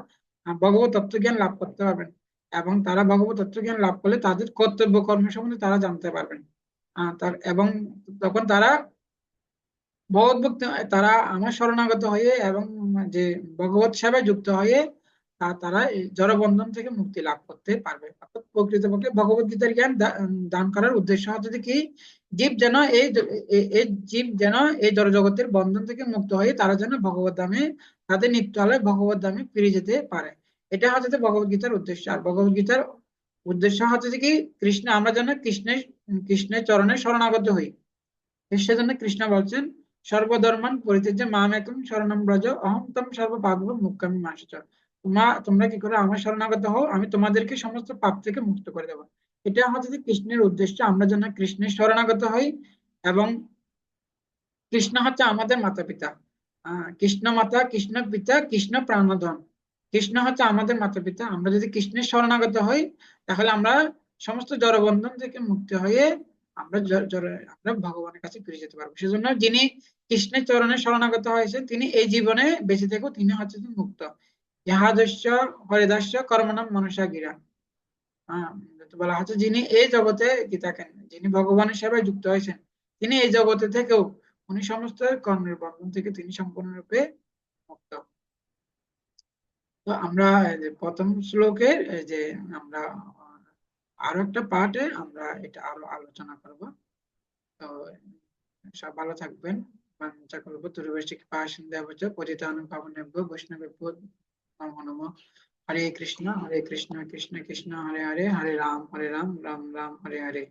ভগবত তত্ত্বজ্ঞান লাভ করতে পারবেন এবং তারা ভগবত তত্ত্বজ্ঞান লাভ করলে তাদের কর্তব্য কর্ম সম্বন্ধে তারা জানতে পারবেন। এবং তখন তারা ভগবত ভক্তি, তারা আমার শরণাগত হয়ে এবং যে ভগবত সেবায় যুক্ত হয়ে তারা এই জড়বন্ধন থেকে মুক্তি লাভ করতে পারবে। অর্থাৎ প্রকৃতপক্ষে ভগবত গীতার জ্ঞান দান করার উদ্দেশ্য হচ্ছে যে কি, জীব যেন এই জীব যেন এই জড়জগতের বন্ধন থেকে মুক্ত হয়ে তারা যেন ভগবত ধামে, তাদের নিত্য আলয় ভগবত ধামে ফিরে যেতে পারে। এটা হচ্ছে যে ভগবত গীতার উদ্দেশ্য। আর ভগবত গীতার উদ্দেশ্য হচ্ছে যে কি, কৃষ্ণ, আমরা যেন কৃষ্ণের চরণে শরণাগত হই। সেজন্য কৃষ্ণ বলছেন সর্বধর্মান পরিত্যাজ্য মামেকং শরণং ব্রজ অহং তম সর্ব পাপভ্য মুক্তামি নাশাচ। তোমরা কি করে আমার শরণাগত হও, আমি তোমাদেরকে সমস্ত পাপ থেকে মুক্ত করে দেবো। এটা হচ্ছে যে কৃষ্ণের উদ্দেশ্য, আমরা যেন কৃষ্ণের শরণাগত হই। এবং কৃষ্ণ হচ্ছে আমাদের মাতা পিতা। কৃষ্ণ মাতা, কৃষ্ণ পিতা, কৃষ্ণ প্রাণধন। কৃষ্ণ হচ্ছে আমাদের মাতা পিতা। আমরা যদি কৃষ্ণের শরণাগত হই তাহলে আমরা সমস্ত জড়বন্ধন থেকে মুক্ত হয়ে আমরা ভগবানের কাছে ফিরে যেতে পারবো। সেজন্য যিনি কৃষ্ণের চরণে শরণাগত হয়েছে তিনি এই জীবনে বেঁচে থেকেও তিনি হচ্ছে মুক্ত। ইহাদস্য হরিদাস্য কর্মণাম মনসা গিরা। আহ বলা হচ্ছে যিনি এই জগতে গীতাকে, যিনি ভগবানের সেবায় যুক্ত হয়েছেন, তিনি এই জগতে থেকেও উনি সমস্ত কর্মের বন্ধন থেকে তিনি সম্পূর্ণরূপে মুক্ত। তো আমরা এই যে প্রথম শ্লোকের এই যে আমরা আরো একটা পার্টে আমরা এটা আরো আলোচনা করব। তো সব ভালো থাকবেন। বাঞ্ছা কল্পতরুভ্যশ্চ কৃপাসিন্ধুভ্যশ্চ পতিতানাং পাবনেভ্যো বৈষ্ণবেভ্যো নমো নমঃ। হরে কৃষ্ণ কৃষ্ণ কৃষ্ণ হরে হরে, হরে রাম রাম রাম হরে হরে।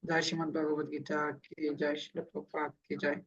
জয় শ্রীমদ্ ভগবদ গীতা কি জয়, শ্রীল প্রভুপাদ কি জয়।